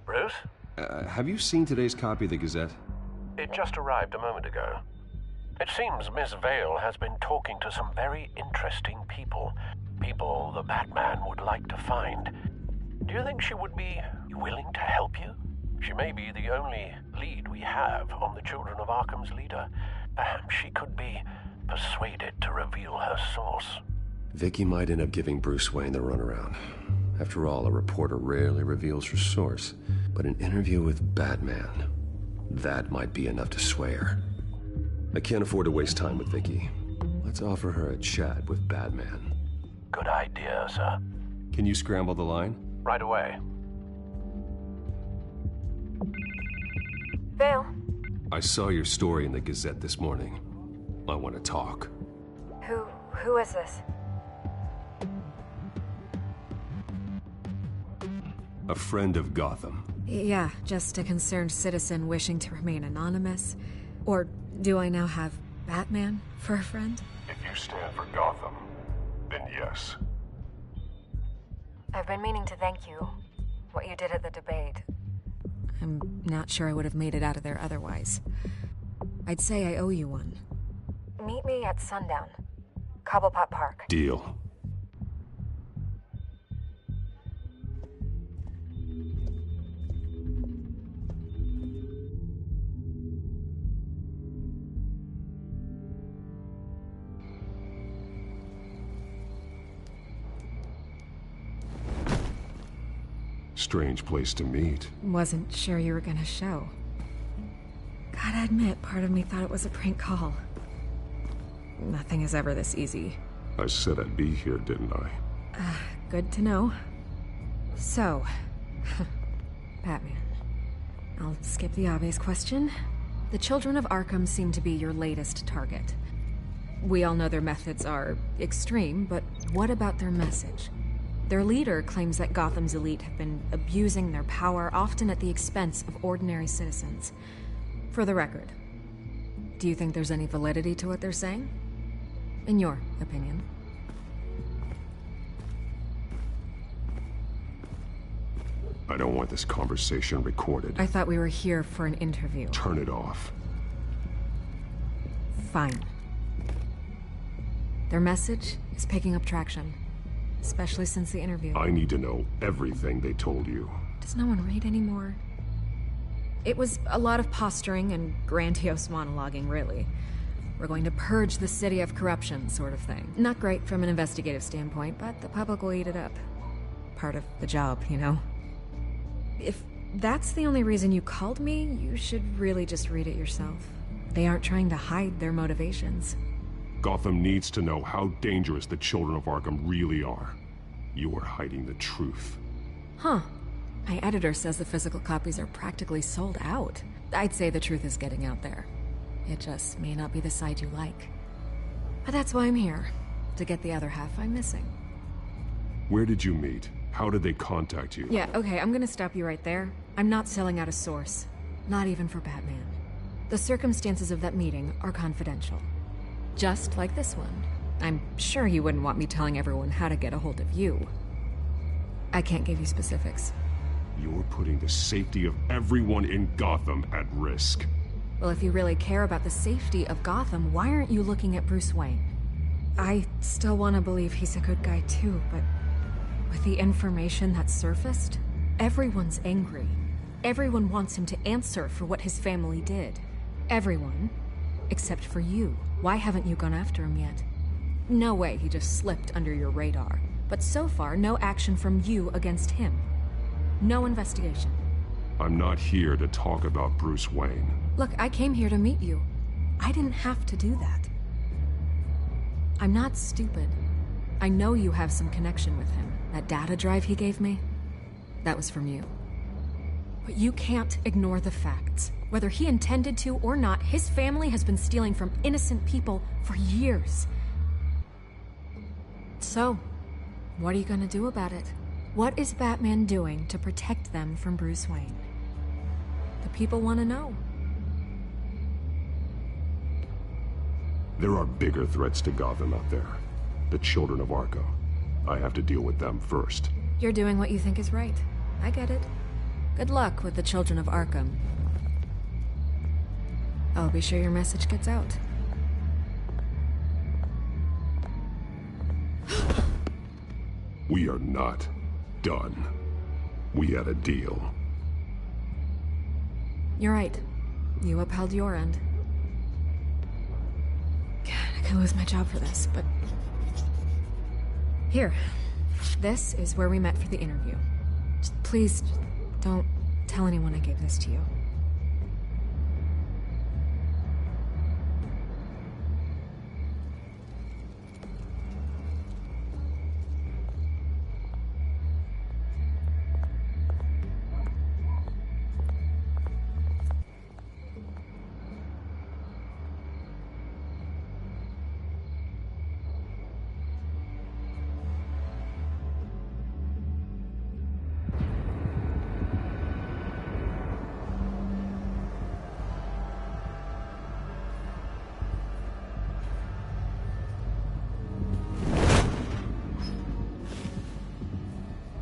Bruce? Have you seen today's copy of the Gazette? It just arrived a moment ago. It seems Miss Vale has been talking to some very interesting people. People the Batman would like to find. Do you think she would be willing to help you? She may be the only lead we have on the Children of Arkham's leader. Perhaps she could be persuaded to reveal her source. Vicky might end up giving Bruce Wayne the runaround. After all, a reporter rarely reveals her source. But an interview with Batman, that might be enough to sway her. I can't afford to waste time with Vicky. Let's offer her a chat with Batman. Good idea, sir. Can you scramble the line? Right away. Vale? I saw your story in the Gazette this morning. I want to talk. Who is this? A friend of Gotham. Yeah, just a concerned citizen wishing to remain anonymous. Or do I now have Batman for a friend? If you stand for Gotham, then yes. I've been meaning to thank you. What you did at the debate. I'm not sure I would have made it out of there otherwise. I'd say I owe you one. Meet me at sundown. Cobblepot Park. Deal. Strange place to meet. Wasn't sure you were gonna show. Gotta admit, part of me thought it was a prank call. Nothing is ever this easy. I said I'd be here, didn't I? Good to know. So, Batman. I'll skip the obvious question. The Children of Arkham seem to be your latest target. We all know their methods are extreme, but what about their message? Their leader claims that Gotham's elite have been abusing their power, often at the expense of ordinary citizens. For the record, do you think there's any validity to what they're saying? In your opinion? I don't want this conversation recorded. I thought we were here for an interview. Turn it off. Fine. Their message is picking up traction. Especially since the interview. I need to know everything they told you. Does no one read anymore? It was a lot of posturing and grandiose monologuing, really. We're going to purge the city of corruption, sort of thing. Not great from an investigative standpoint, but the public will eat it up. Part of the job, you know? If that's the only reason you called me, you should really just read it yourself. They aren't trying to hide their motivations. Gotham needs to know how dangerous the Children of Arkham really are. You are hiding the truth. Huh. My editor says the physical copies are practically sold out. I'd say the truth is getting out there. It just may not be the side you like. But that's why I'm here. To get the other half I'm missing. Where did you meet? How did they contact you? Yeah, okay, I'm gonna stop you right there. I'm not selling out a source. Not even for Batman. The circumstances of that meeting are confidential. Just like this one. I'm sure you wouldn't want me telling everyone how to get a hold of you. I can't give you specifics. You're putting the safety of everyone in Gotham at risk. Well, if you really care about the safety of Gotham, why aren't you looking at Bruce Wayne? I still want to believe he's a good guy too, but with the information that surfaced, everyone's angry. Everyone wants him to answer for what his family did. Everyone. Except for you. Why haven't you gone after him yet? No way he just slipped under your radar. But so far, no action from you against him. No investigation. I'm not here to talk about Bruce Wayne. Look, I came here to meet you. I didn't have to do that. I'm not stupid. I know you have some connection with him. That data drive he gave me, that was from you. But you can't ignore the facts. Whether he intended to or not, his family has been stealing from innocent people for years. So, what are you gonna do about it? What is Batman doing to protect them from Bruce Wayne? The people want to know. There are bigger threats to Gotham out there. The children of Arkham. I have to deal with them first. You're doing what you think is right. I get it. Good luck with the children of Arkham. I'll be sure your message gets out. We are not done. We had a deal. You're right. You upheld your end. God, I could lose my job for this, but... Here. This is where we met for the interview. Please, don't tell anyone I gave this to you.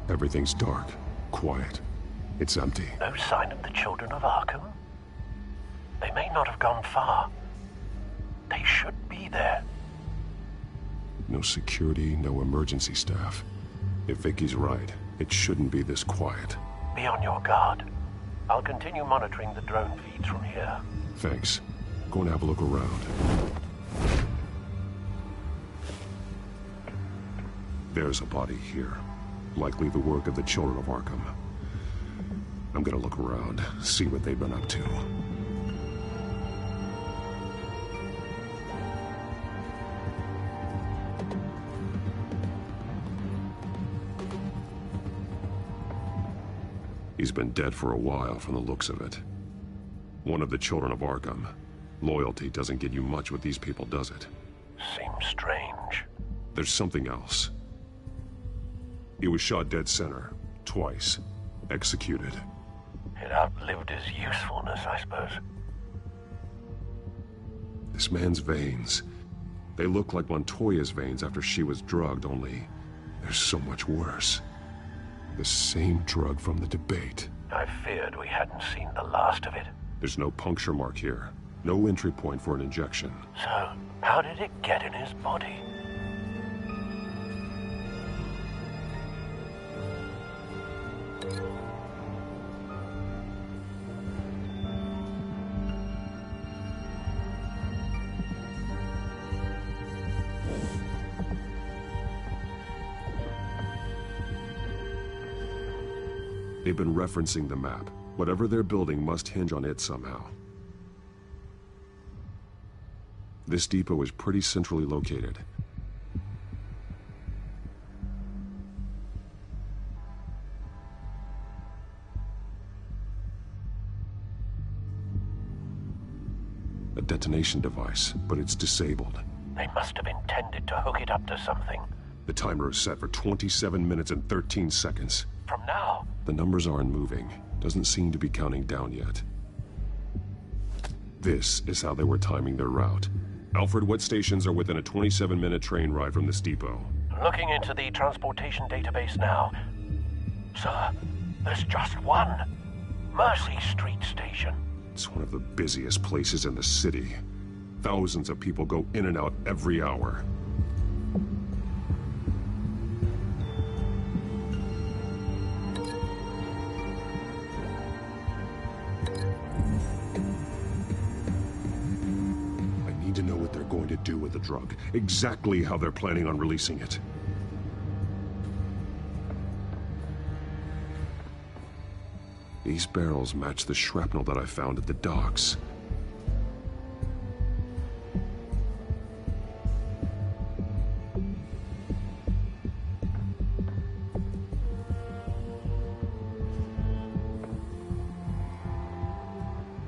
Everything's dark, quiet. It's empty. No sign of the children of Arkham? They may not have gone far. They should be there. No security, no emergency staff. If Vicky's right, it shouldn't be this quiet. Be on your guard. I'll continue monitoring the drone feeds from here. Thanks. Go and have a look around. There's a body here. Likely the work of the children of Arkham. I'm gonna look around, see what they've been up to. He's been dead for a while from the looks of it. One of the children of Arkham. Loyalty doesn't get you much with these people, does it? Seems strange. There's something else. He was shot dead center, twice, executed. It outlived his usefulness, I suppose. This man's veins, they look like Montoya's veins after she was drugged, only they're so much worse. The same drug from the debate. I feared we hadn't seen the last of it. There's no puncture mark here, no entry point for an injection. So, how did it get in his body? They've been referencing the map. Whatever they're building must hinge on it somehow. This depot is pretty centrally located. A detonation device, but it's disabled. They must have intended to hook it up to something. The timer is set for 27 minutes and 13 seconds. From now? The numbers aren't moving. Doesn't seem to be counting down yet. This is how they were timing their route. Alfred, what stations are within a 27-minute train ride from this depot? Looking into the transportation database now. Sir, there's just one. Mercy Street Station. It's one of the busiest places in the city. Thousands of people go in and out every hour. To know what they're going to do with the drug. Exactly how they're planning on releasing it. These barrels match the shrapnel that I found at the docks.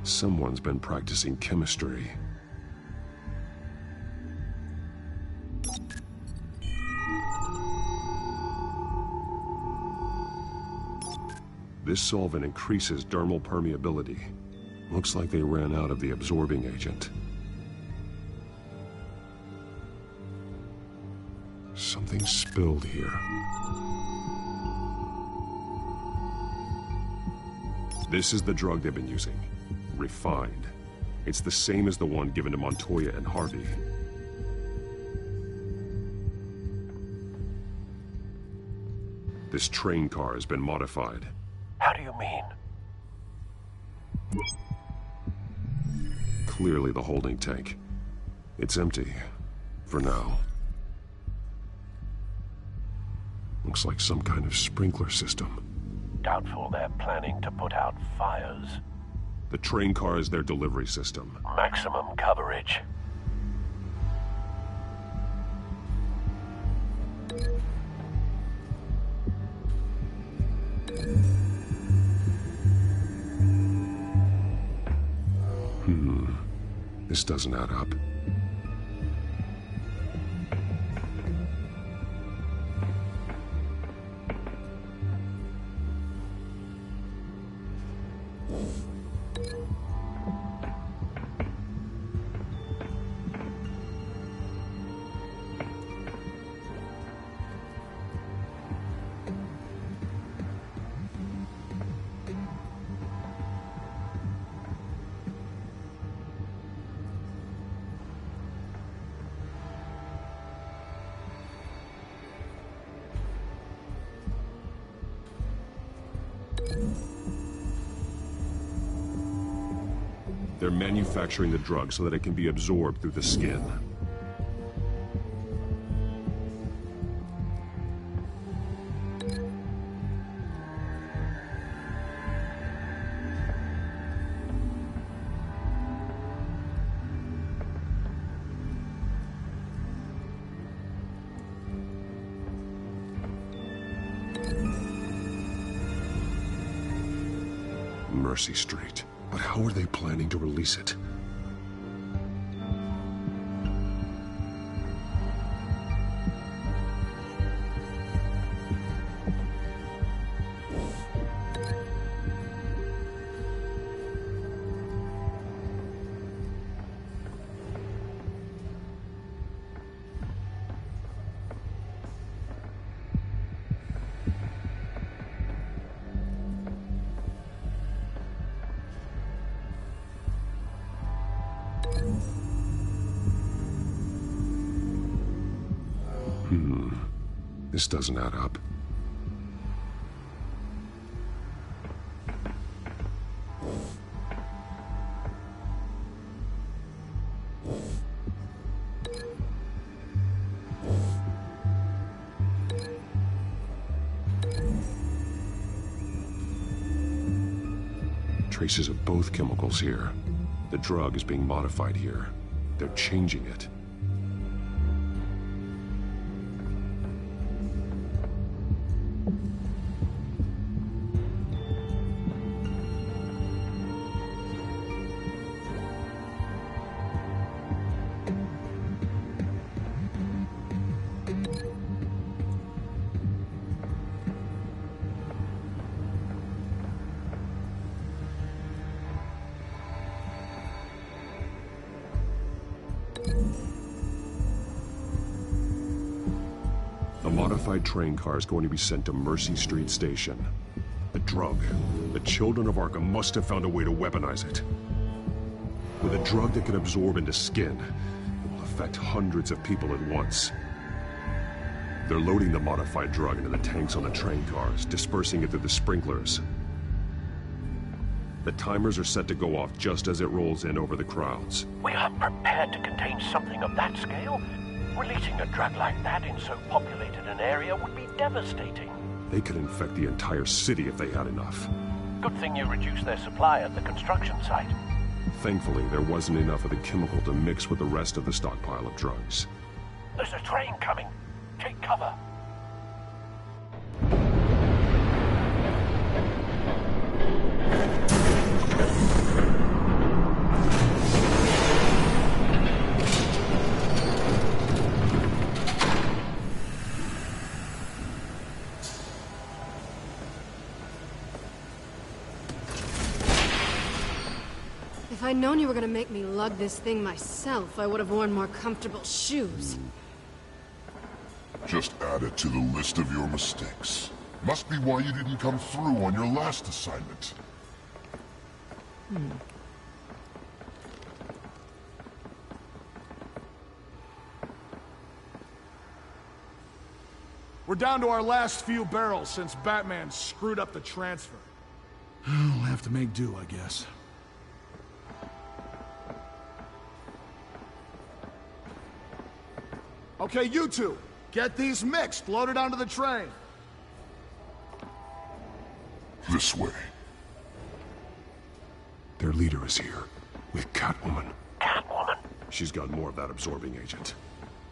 Someone's been practicing chemistry. This solvent increases dermal permeability. Looks like they ran out of the absorbing agent. Something spilled here. This is the drug they've been using. Refined. It's the same as the one given to Montoya and Harvey. This train car has been modified. How do you mean? Clearly the holding tank. It's empty. For now. Looks like some kind of sprinkler system. Doubtful they're planning to put out fires. The train car is their delivery system. Maximum coverage. This doesn't add up. They're manufacturing the drug so that it can be absorbed through the skin. Mercy Street. But how are they planning to release it? This doesn't add up. Traces of both chemicals here. The drug is being modified here. They're changing it. The modified train car is going to be sent to Mercy Street Station. The drug. The children of Arkham must have found a way to weaponize it. With a drug that can absorb into skin, it will affect hundreds of people at once. They're loading the modified drug into the tanks on the train cars, dispersing it through the sprinklers. The timers are set to go off just as it rolls in over the crowds. We aren't prepared to contain something of that scale. Releasing a drug like that in so populated an area would be devastating. They could infect the entire city if they had enough. Good thing you reduced their supply at the construction site. Thankfully, there wasn't enough of the chemical to mix with the rest of the stockpile of drugs. There's a train coming. Take cover. If I'd known you were gonna make me lug this thing myself, I would have worn more comfortable shoes. Just add it to the list of your mistakes. Must be why you didn't come through on your last assignment. We're down to our last few barrels since Batman screwed up the transfer. We'll have to make do, I guess. Okay, you two, get these mixed, loaded onto the train. This way. Their leader is here, with Catwoman. Catwoman? She's got more of that absorbing agent.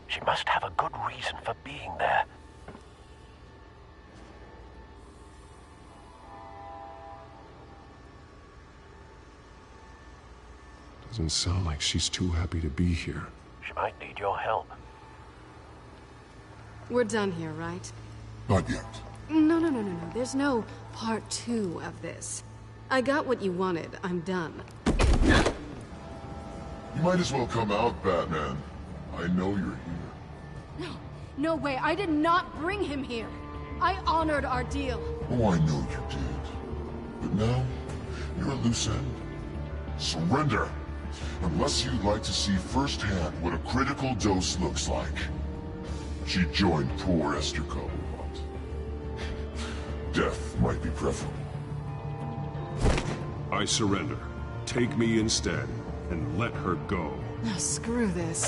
She must have a good reason for being there. Doesn't sound like she's too happy to be here. She might need your help. We're done here, right? Not yet. No. There's no part 2 of this. I got what you wanted. I'm done. You might as well come out, Batman. I know you're here. No way. I did not bring him here. I honored our deal. Oh, I know you did. But now, you're a loose end. Surrender! Unless you'd like to see firsthand what a critical dose looks like. She joined poor Esther Cobblepot. Death might be preferable. I surrender. Take me instead, and let her go. No, screw this.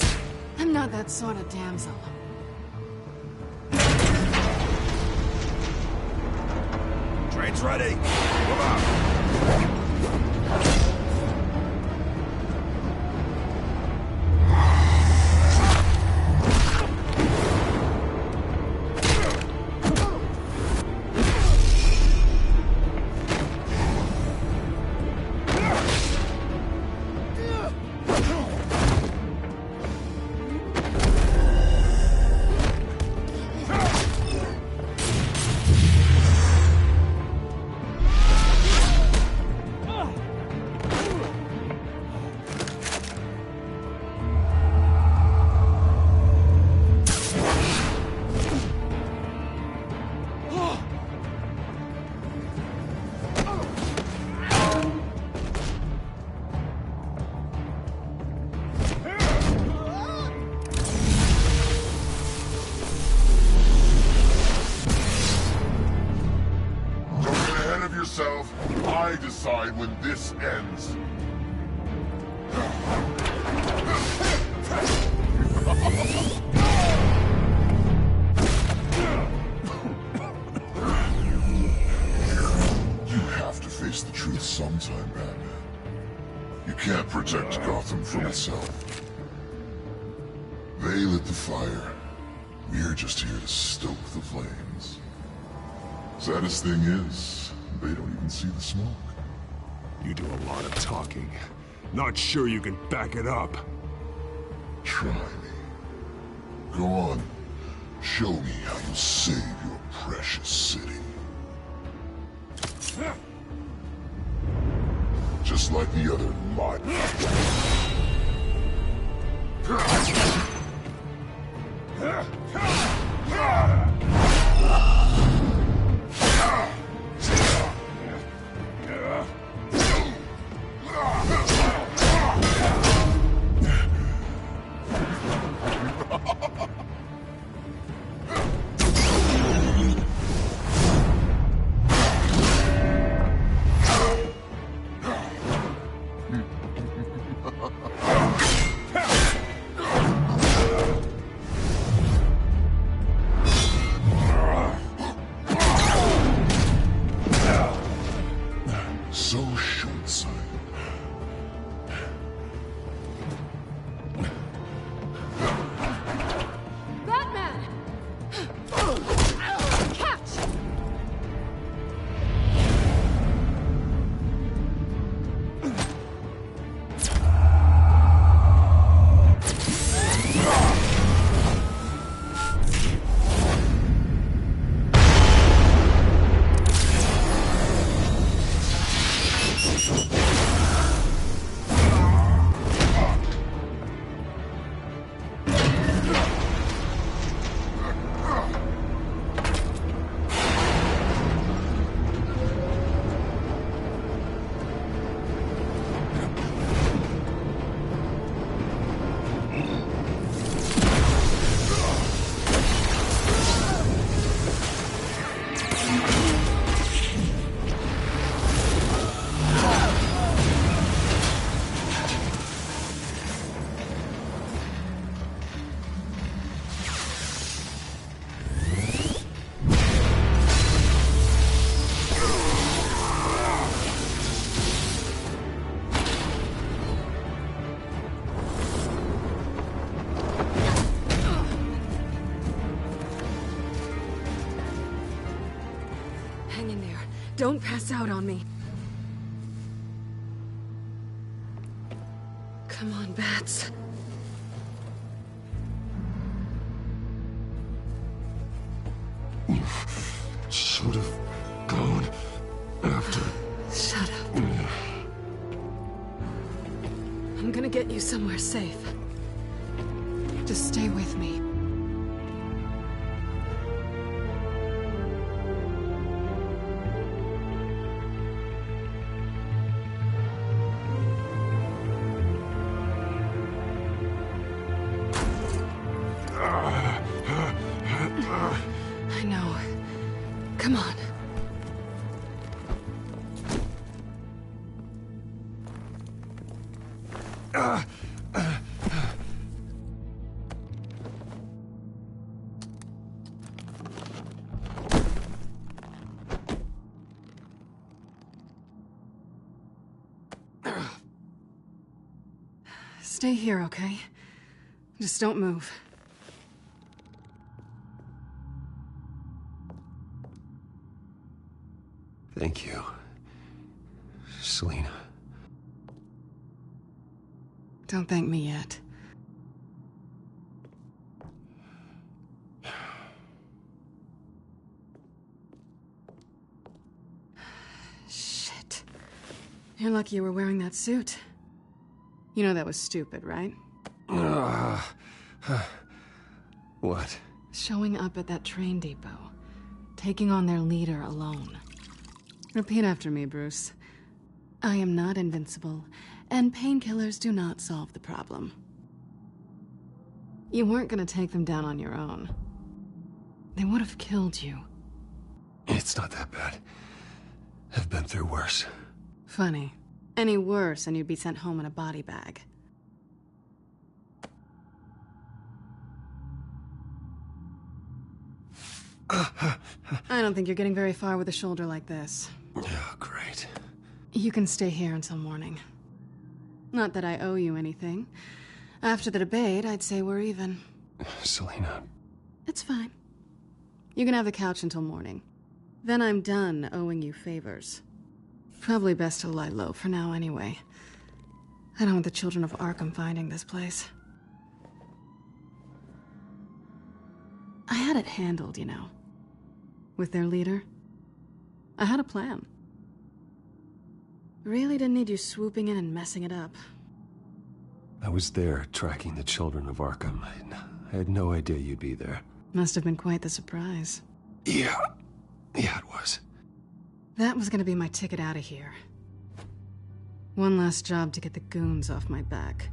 I'm not that sort of damsel. Train's ready. Come on. I decide when this ends. You have to face the truth sometime, Batman. You can't protect Gotham from itself. They lit the fire. We're just here to stoke the flames. Saddest thing is, they don't even see the smoke. You do a lot of talking. Not sure you can back it up. Try me. Go on. Show me how you save your precious city. Just like the other lot. So short-sighted. Batman! Catch! Don't pass out on me. Come on, Bats. You should have gone after... Shut up. I'm gonna get you somewhere safe. Just stay with me. I know. Come on. Stay here, okay? Just don't move. Thank you, Selina. Don't thank me yet. Shit. You're lucky you were wearing that suit. You know that was stupid, right? What? Showing up at that train depot. Taking on their leader alone. Repeat after me, Bruce. I am not invincible, and painkillers do not solve the problem. You weren't gonna take them down on your own. They would have killed you. It's not that bad. I've been through worse. Funny. Any worse and you'd be sent home in a body bag. I don't think you're getting very far with a shoulder like this. Oh, great. You can stay here until morning. Not that I owe you anything. After the debate, I'd say we're even. Selina. It's fine. You can have the couch until morning. Then I'm done owing you favors. Probably best to lie low for now anyway. I don't want the children of Arkham finding this place. I had it handled, you know. With their leader. I had a plan. Really didn't need you swooping in and messing it up. I was there tracking the children of Arkham. I had no idea you'd be there. Must have been quite the surprise. Yeah, it was. That was gonna be my ticket out of here. One last job to get the goons off my back.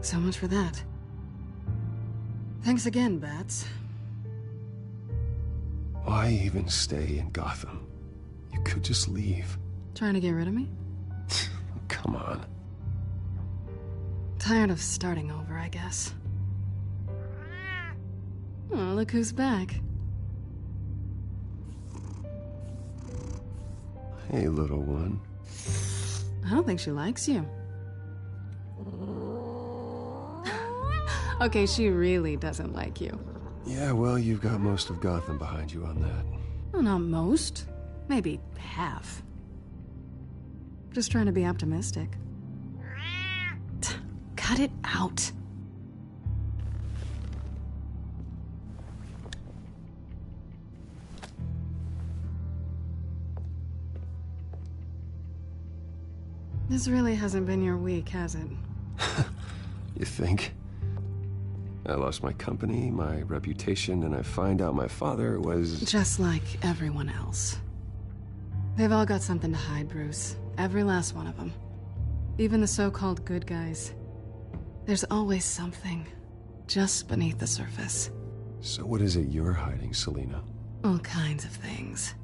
So much for that. Thanks again, Bats. Why even stay in Gotham? You could just leave. Trying to get rid of me? Come on. Tired of starting over, I guess. Oh, look who's back. Hey, little one. I don't think she likes you. Okay, she really doesn't like you. Yeah, well, you've got most of Gotham behind you on that. Well, not most. Maybe half. Just trying to be optimistic. Cut it out. This really hasn't been your week, has it? You think? I lost my company, my reputation, and I find out my father was... Just like everyone else. They've all got something to hide, Bruce. Every last one of them. Even the so-called good guys. There's always something, just beneath the surface. So what is it you're hiding, Selina? All kinds of things.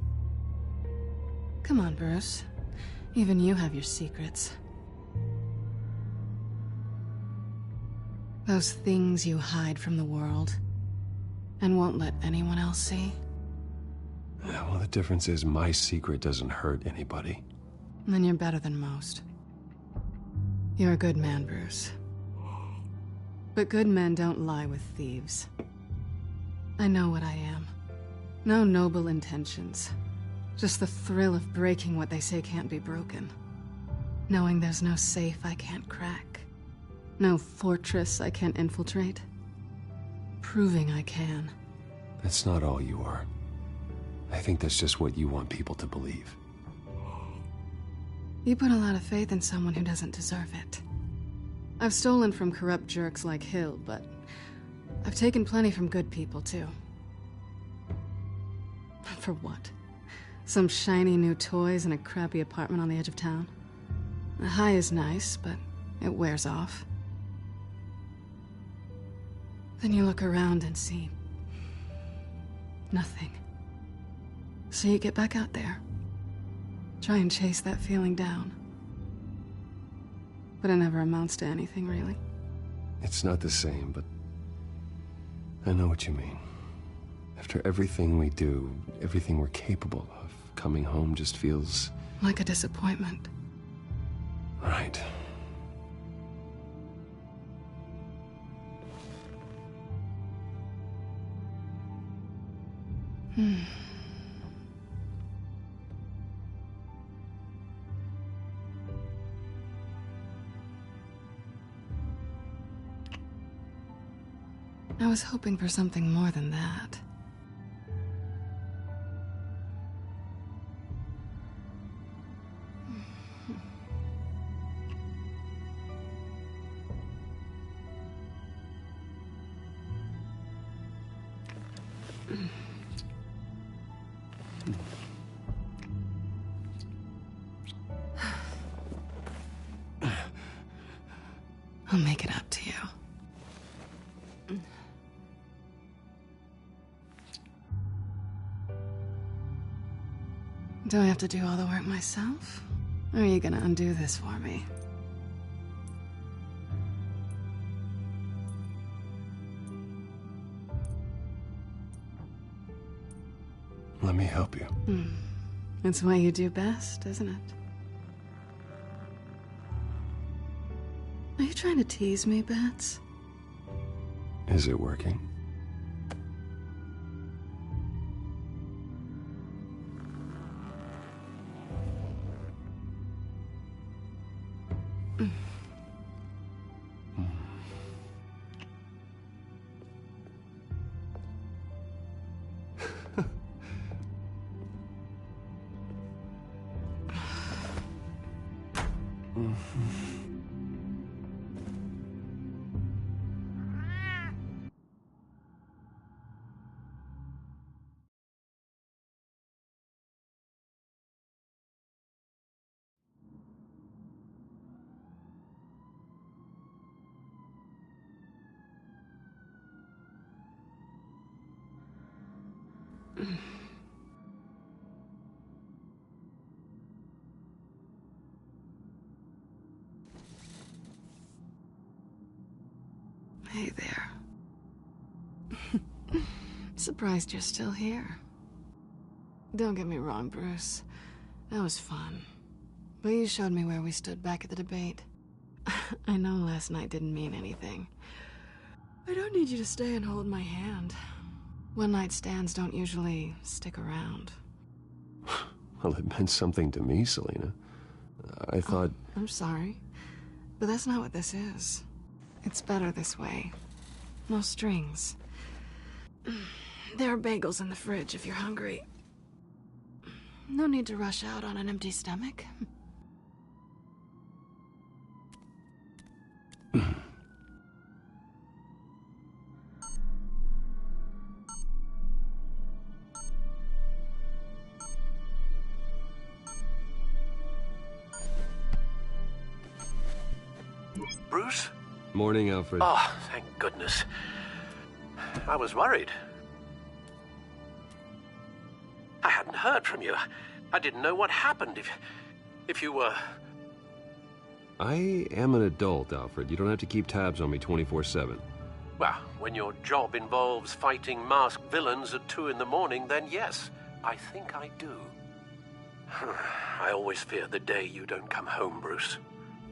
Come on, Bruce. Even you have your secrets. Those things you hide from the world and won't let anyone else see. Yeah, well, the difference is my secret doesn't hurt anybody. Then you're better than most. You're a good man, Bruce. But good men don't lie with thieves. I know what I am. No noble intentions. Just the thrill of breaking what they say can't be broken. Knowing there's no safe I can't crack. No fortress I can't infiltrate. Proving I can. That's not all you are. I think that's just what you want people to believe. You put a lot of faith in someone who doesn't deserve it. I've stolen from corrupt jerks like Hill, but I've taken plenty from good people, too. For what? Some shiny new toys in a crappy apartment on the edge of town? The high is nice, but it wears off. Then you look around and see nothing. So you get back out there. Try and chase that feeling down. But it never amounts to anything, really. It's not the same, but I know what you mean. After everything we do, everything we're capable of, coming home just feels... like a disappointment. Right. I was hoping for something more than that. I'll make it up to you. Do I have to do all the work myself? Or are you gonna undo this for me? Let me help you. It's what you do best, isn't it? Are you trying to tease me, Bats? Is it working? Hey there. Surprised you're still here. Don't get me wrong, Bruce. That was fun. But you showed me where we stood back at the debate. I know last night didn't mean anything. I don't need you to stay and hold my hand. One-night stands don't usually stick around. Well, it meant something to me, Selina. I thought... I'm sorry, but that's not what this is. It's better this way. No strings. There are bagels in the fridge if you're hungry. No need to rush out on an empty stomach. Bruce? Morning, Alfred. Oh, thank goodness. I was worried. I hadn't heard from you. I didn't know what happened if you were... I am an adult, Alfred. You don't have to keep tabs on me 24/7. Well, when your job involves fighting masked villains at 2 in the morning, then yes, I think I do. I always fear the day you don't come home, Bruce.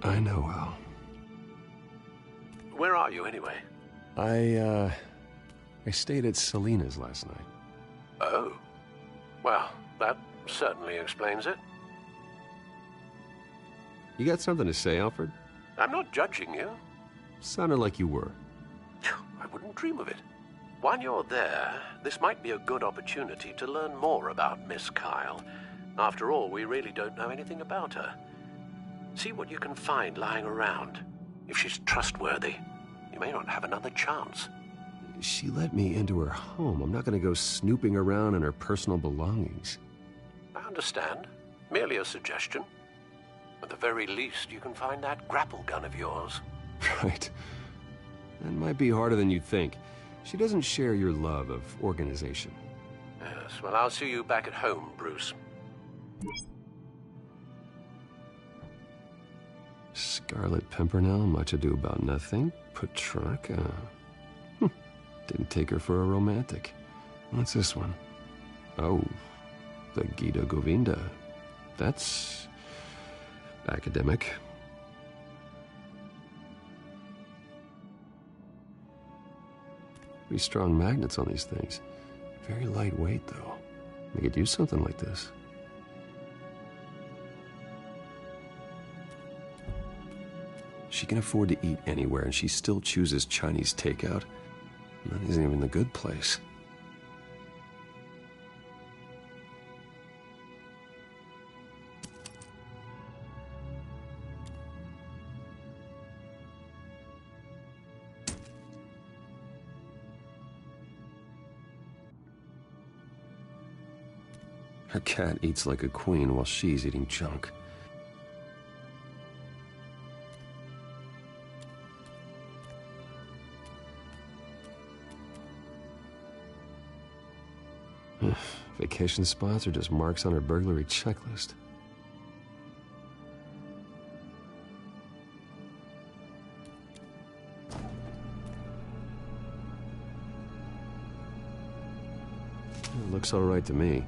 I know, Al. Where are you, anyway? I stayed at Selina's last night. Oh. Well, that certainly explains it. You got something to say, Alfred? I'm not judging you. Sounded like you were. I wouldn't dream of it. While you're there, this might be a good opportunity to learn more about Miss Kyle. After all, we really don't know anything about her. See what you can find lying around. If she's trustworthy, you may not have another chance. She let me into her home. I'm not going to go snooping around in her personal belongings. I understand. Merely a suggestion. At the very least, you can find that grapple gun of yours. Right. That might be harder than you'd think. She doesn't share your love of organization. Yes, well, I'll see you back at home, Bruce. Scarlet Pimpernel, Much Ado About Nothing, Petrarca. Didn't take her for a romantic. What's this one? Oh, the Gita Govinda. That's academic. Pretty strong magnets on these things. Very lightweight, though. They could use something like this. She can afford to eat anywhere, and she still chooses Chinese takeout. That isn't even the good place. Her cat eats like a queen while she's eating junk. Vacation spots are just marks on her burglary checklist. It looks all right to me.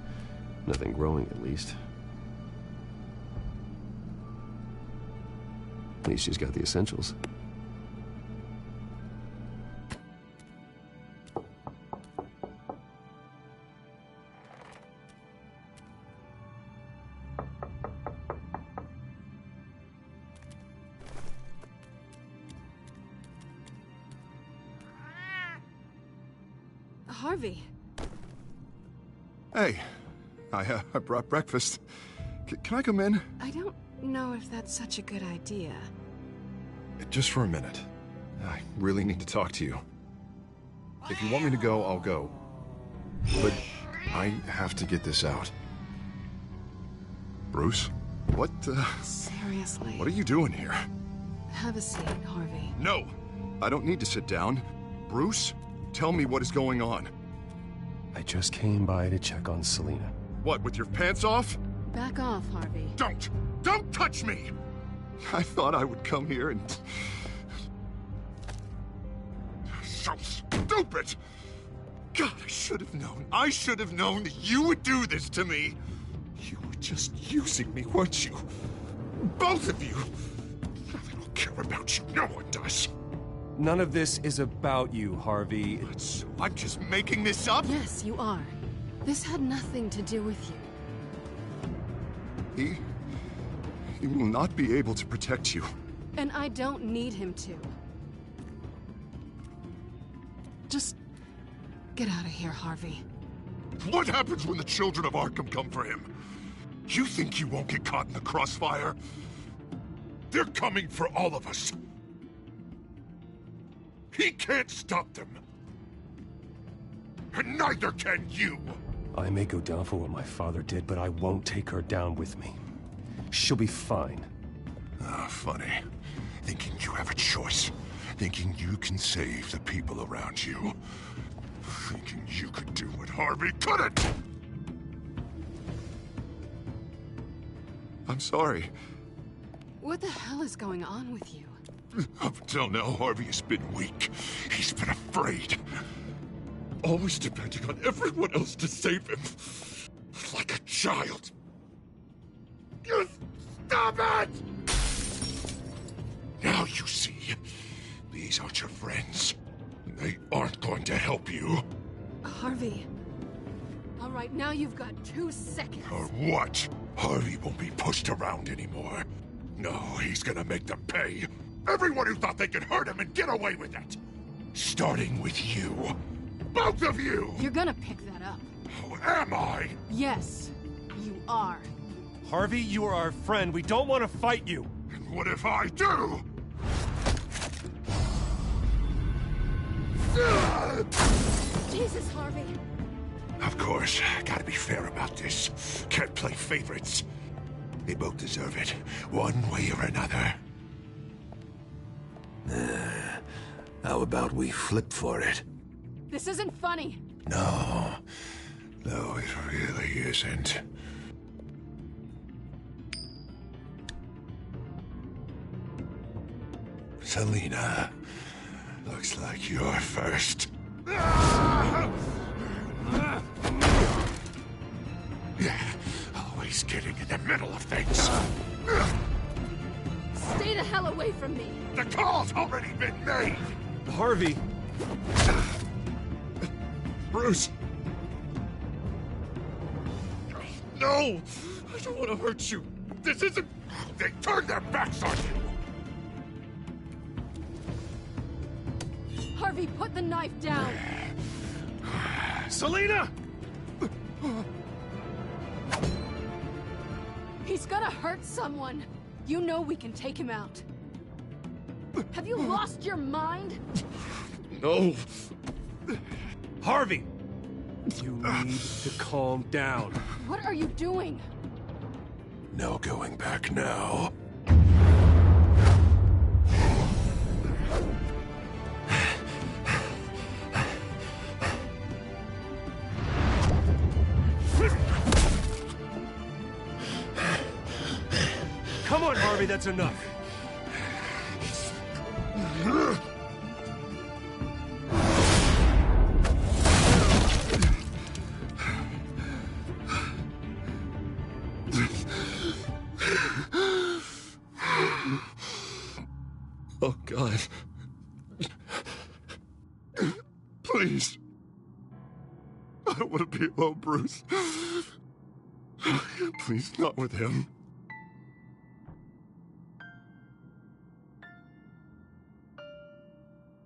Nothing growing, at least. At least she's got the essentials. Harvey. Hey, I brought breakfast. Can I come in? I don't know if that's such a good idea. Just for a minute. I really need to talk to you. If you want me to go, I'll go. But I have to get this out. Bruce? What, Seriously. What are you doing here? Have a seat, Harvey. No! I don't need to sit down. Bruce, tell me what is going on. I just came by to check on Selena. What, with your pants off? Back off, Harvey. Don't! Don't touch me! I thought I would come here and... So stupid! God, I should have known. I should have known that you would do this to me. You were just using me, weren't you? Both of you! I don't care about you. No one does. None of this is about you, Harvey. So I'm just making this up? Yes, you are. This had nothing to do with you. He will not be able to protect you. And I don't need him to. Just get out of here, Harvey. What happens when the children of Arkham come for him? You think you won't get caught in the crossfire? They're coming for all of us. He can't stop them. And neither can you. I may go down for what my father did, but I won't take her down with me. She'll be fine. Ah, funny. Thinking you have a choice. Thinking you can save the people around you. Thinking you could do what Harvey couldn't! I'm sorry. What the hell is going on with you? Up until now, Harvey has been weak. He's been afraid. Always depending on everyone else to save him. Like a child. You stop it! Now you see. These aren't your friends. They aren't going to help you. Harvey. All right, now you've got 2 seconds. Or what? Harvey won't be pushed around anymore. No, he's gonna make them pay. Everyone who thought they could hurt him and get away with it. Starting with you. Both of you! You're gonna pick that up. Oh, am I? Yes, you are. Harvey, you are our friend. We don't want to fight you. And what if I do? Jesus, Harvey. Of course, gotta be fair about this. Can't play favorites. They both deserve it, one way or another. How about we flip for it? This isn't funny. No, it really isn't. Selina, looks like you're first. Always getting in the middle of things. Stay the hell away from me. The call's already been made. Harvey. Bruce. No, I don't want to hurt you. This isn't... They turned their backs on you. Harvey, put the knife down. Selina! He's gonna hurt someone. You know we can take him out. Have you lost your mind? No. Harvey! You need to calm down. What are you doing? No going back now. Come on, Harvey, that's enough. Oh, God. Please. I don't want to be alone, Bruce. Please, not with him.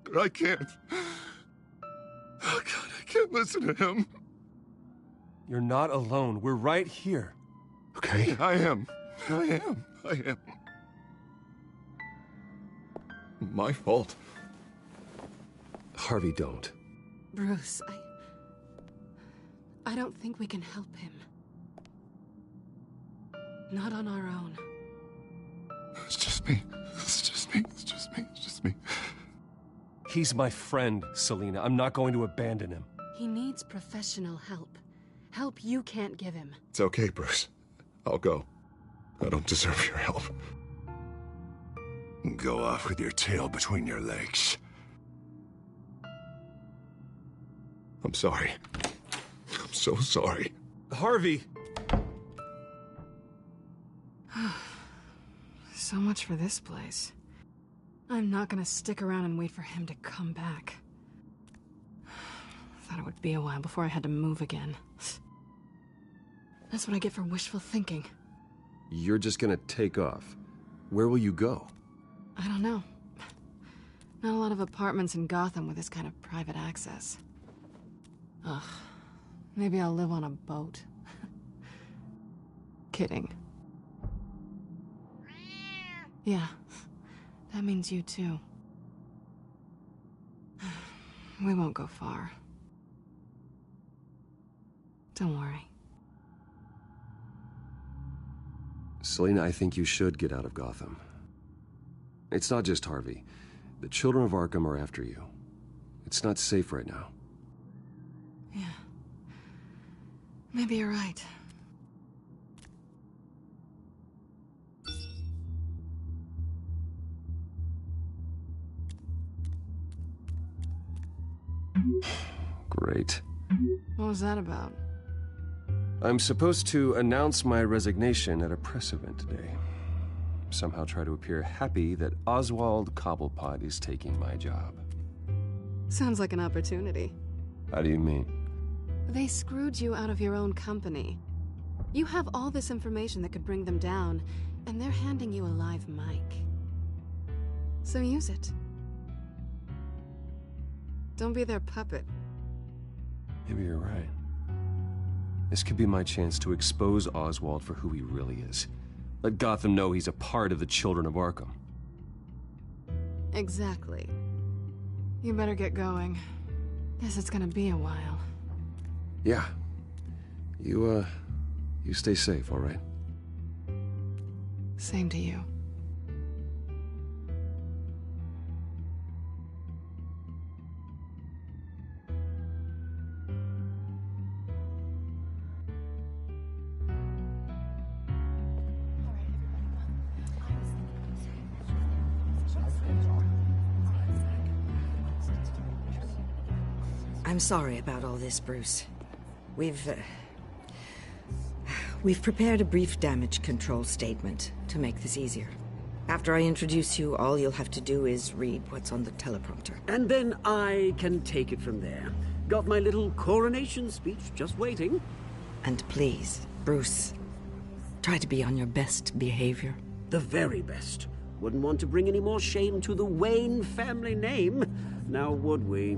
But I can't. Oh, God, I can't listen to him. You're not alone. We're right here. Okay, I am. My fault. Harvey, don't. Bruce, I don't think we can help him. Not on our own. It's just me. He's my friend, Selina. I'm not going to abandon him. He needs professional help. Help you can't give him. It's okay, Bruce. I'll go. I don't deserve your help. Go off with your tail between your legs. I'm sorry. I'm so sorry. Harvey! So much for this place. I'm not gonna stick around and wait for him to come back. Thought it would be a while before I had to move again. That's what I get for wishful thinking. You're just gonna take off. Where will you go? I don't know. Not a lot of apartments in Gotham with this kind of private access. Ugh. Maybe I'll live on a boat. Kidding. Yeah. That means you too. We won't go far. Don't worry. Selina, I think you should get out of Gotham. It's not just Harvey. The children of Arkham are after you. It's not safe right now. Yeah. Maybe you're right. Great. What was that about? I'm supposed to announce my resignation at a press event today. Somehow try to appear happy that Oswald Cobblepot is taking my job. Sounds like an opportunity. How do you mean? They screwed you out of your own company. You have all this information that could bring them down, and they're handing you a live mic. So use it. Don't be their puppet. Maybe you're right. This could be my chance to expose Oswald for who he really is. Let Gotham know he's a part of the Children of Arkham. Exactly. You better get going. Guess it's gonna be a while. Yeah. You stay safe, all right? Same to you. I'm sorry about all this, Bruce. We've prepared a brief damage control statement to make this easier. After I introduce you, all you'll have to do is read what's on the teleprompter. And then I can take it from there. Got my little coronation speech just waiting. And please, Bruce, try to be on your best behavior. The very best. Wouldn't want to bring any more shame to the Wayne family name, now would we?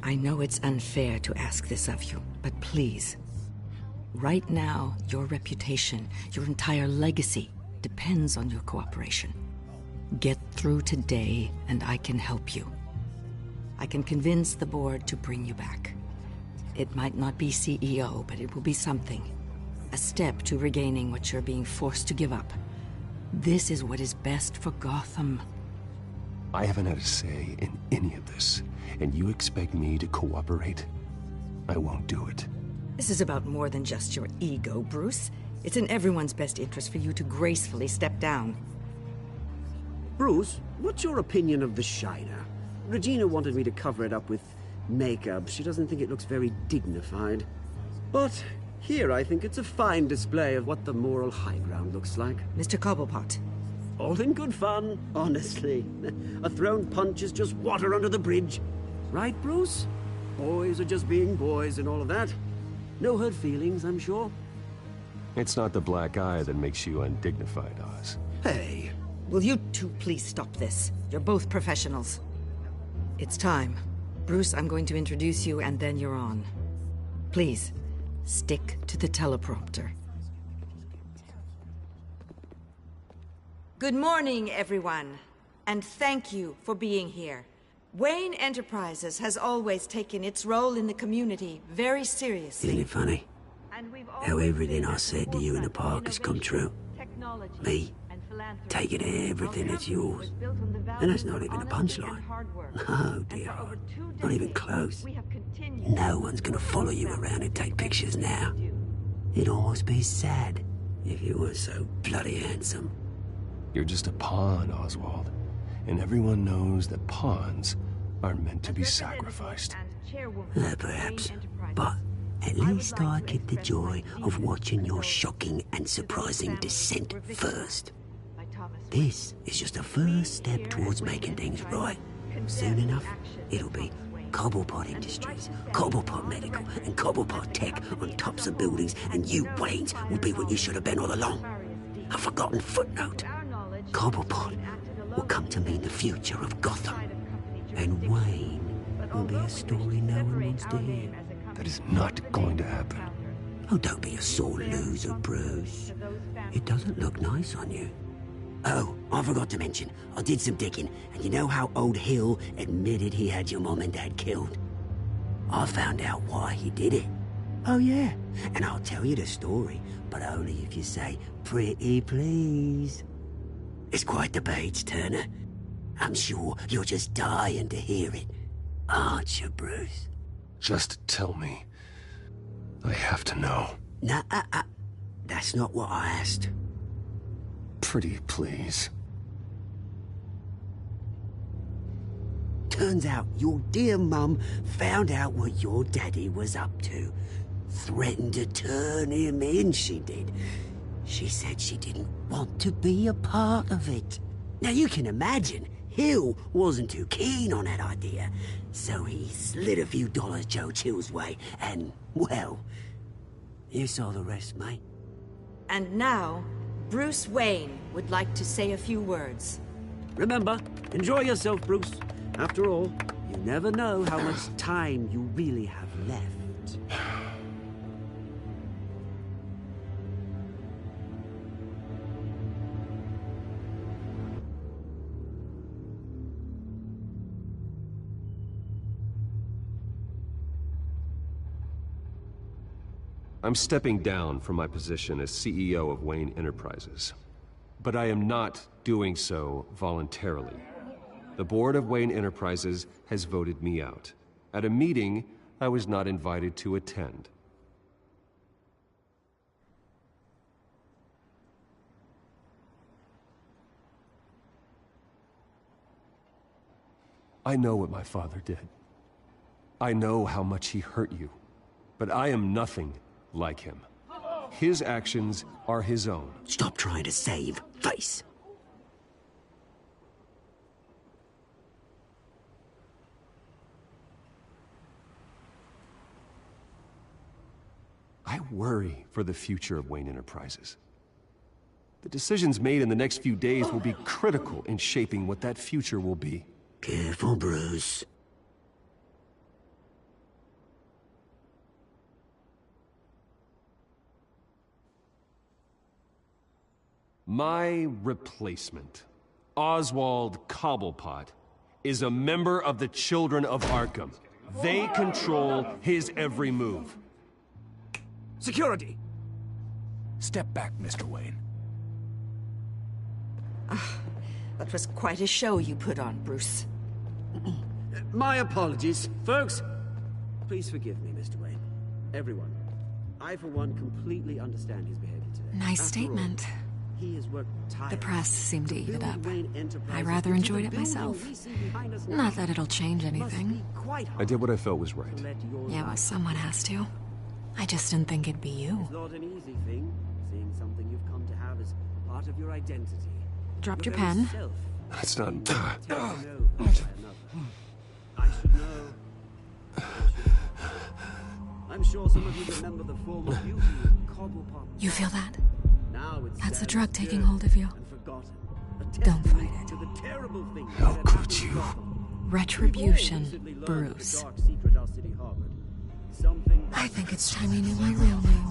I know it's unfair to ask this of you, but please. Right now, your reputation, your entire legacy, depends on your cooperation. Get through today, and I can help you. I can convince the board to bring you back. It might not be CEO, but it will be something. A step to regaining what you're being forced to give up. This is what is best for Gotham. I haven't had a say in any of this, and you expect me to cooperate? I won't do it. This is about more than just your ego, Bruce. It's in everyone's best interest for you to gracefully step down. Bruce, what's your opinion of the Shiner? Regina wanted me to cover it up with makeup. She doesn't think it looks very dignified. But here I think it's a fine display of what the moral high ground looks like. Mr. Cobblepot. All in good fun, honestly. A thrown punch is just water under the bridge. Right, Bruce? Boys are just being boys and all of that. No hurt feelings, I'm sure. It's not the black eye that makes you undignified, Oz. Hey. Will you two please stop this? You're both professionals. It's time. Bruce, I'm going to introduce you and then you're on. Please, stick to the teleprompter. Good morning, everyone. And thank you for being here. Wayne Enterprises has always taken its role in the community very seriously. Isn't it funny? How everything I said to you in the park has come true. Me, taking everything that's yours. And that's not even a punchline. No, dear. Not even close. No one's gonna follow you around and take pictures now. It'd almost be sad if you weren't so bloody handsome. You're just a pawn, Oswald. And everyone knows that pawns are meant to be sacrificed. Perhaps. But at least I get the joy of watching your shocking and surprising descent first. This is just a first step towards making things right. Soon enough, it'll be Cobblepot Industries, Cobblepot Medical, and Cobblepot Tech on tops of buildings, and you, Waynes, will be what you should have been all along. A forgotten footnote. Cobblepot will come to mean the future of Gotham. And Wayne will be a story no one wants to hear. That is not going to happen. Oh, don't be a sore loser, Bruce. It doesn't look nice on you. Oh, I forgot to mention, I did some digging, and you know how old Hill admitted he had your mom and dad killed? I found out why he did it. Oh yeah, and I'll tell you the story, but only if you say, pretty please. It's quite the page, Turner. I'm sure you're just dying to hear it, aren't you, Bruce? Just tell me. I have to know. Nah, that's not what I asked. Pretty please. Turns out your dear mum found out what your daddy was up to. Threatened to turn him in, she did. She said she didn't want to be a part of it. Now you can imagine, Hill wasn't too keen on that idea, so he slid a few dollars Joe Chill's way, and, well, you saw the rest, mate. And now, Bruce Wayne would like to say a few words. Remember, enjoy yourself, Bruce. After all, you never know how much time you really have left. I'm stepping down from my position as CEO of Wayne Enterprises. But I am not doing so voluntarily. The board of Wayne Enterprises has voted me out, at a meeting I was not invited to attend. I know what my father did. I know how much he hurt you. But I am nothing like him. His actions are his own. Stop trying to save face. I worry for the future of Wayne Enterprises. The decisions made in the next few days will be critical in shaping what that future will be. Careful, Bruce. My replacement, Oswald Cobblepot, is a member of the Children of Arkham. They control his every move. Security! Step back, Mr. Wayne. That was quite a show you put on, Bruce. My apologies, folks. Please forgive me, Mr. Wayne. Everyone. I, for one, completely understand his behavior today. Nice statement. He has worked tirelessly. The press seemed to eat it up. I rather enjoyed it myself. Not that it'll change anything. I did what I felt was right. Yeah, well, someone has to. I just didn't think it'd be you. It's not an easy thing, seeing something you've come to have as part of your identity. Dropped your pen. That's not... I should know. I'm sure some of you remember the form of beauty of Cobblepot. You feel that? Now it's That's the drug taking hold of you. Don't fight it. How could you? Retribution, Bruce. I think it's time you knew my real name.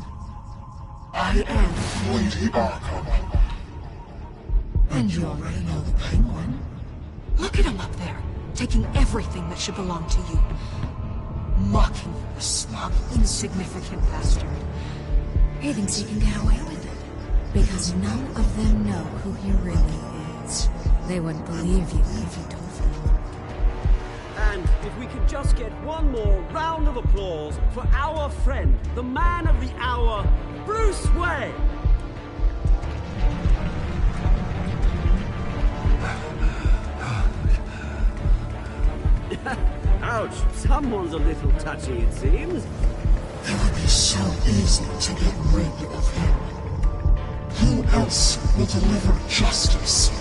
I am Lady Arkham. And you already know the Penguin. Look at him up there, taking everything that should belong to you. Mocking you, smug, insignificant bastard. He thinks he can get away with it. Because none of them know who he really is. They wouldn't believe you if you told them. And if we could just get one more round of applause for our friend, the man of the hour, Bruce Wayne! Ouch, someone's a little touchy, it seems. It would be so easy to get rid of him. Who else will deliver justice?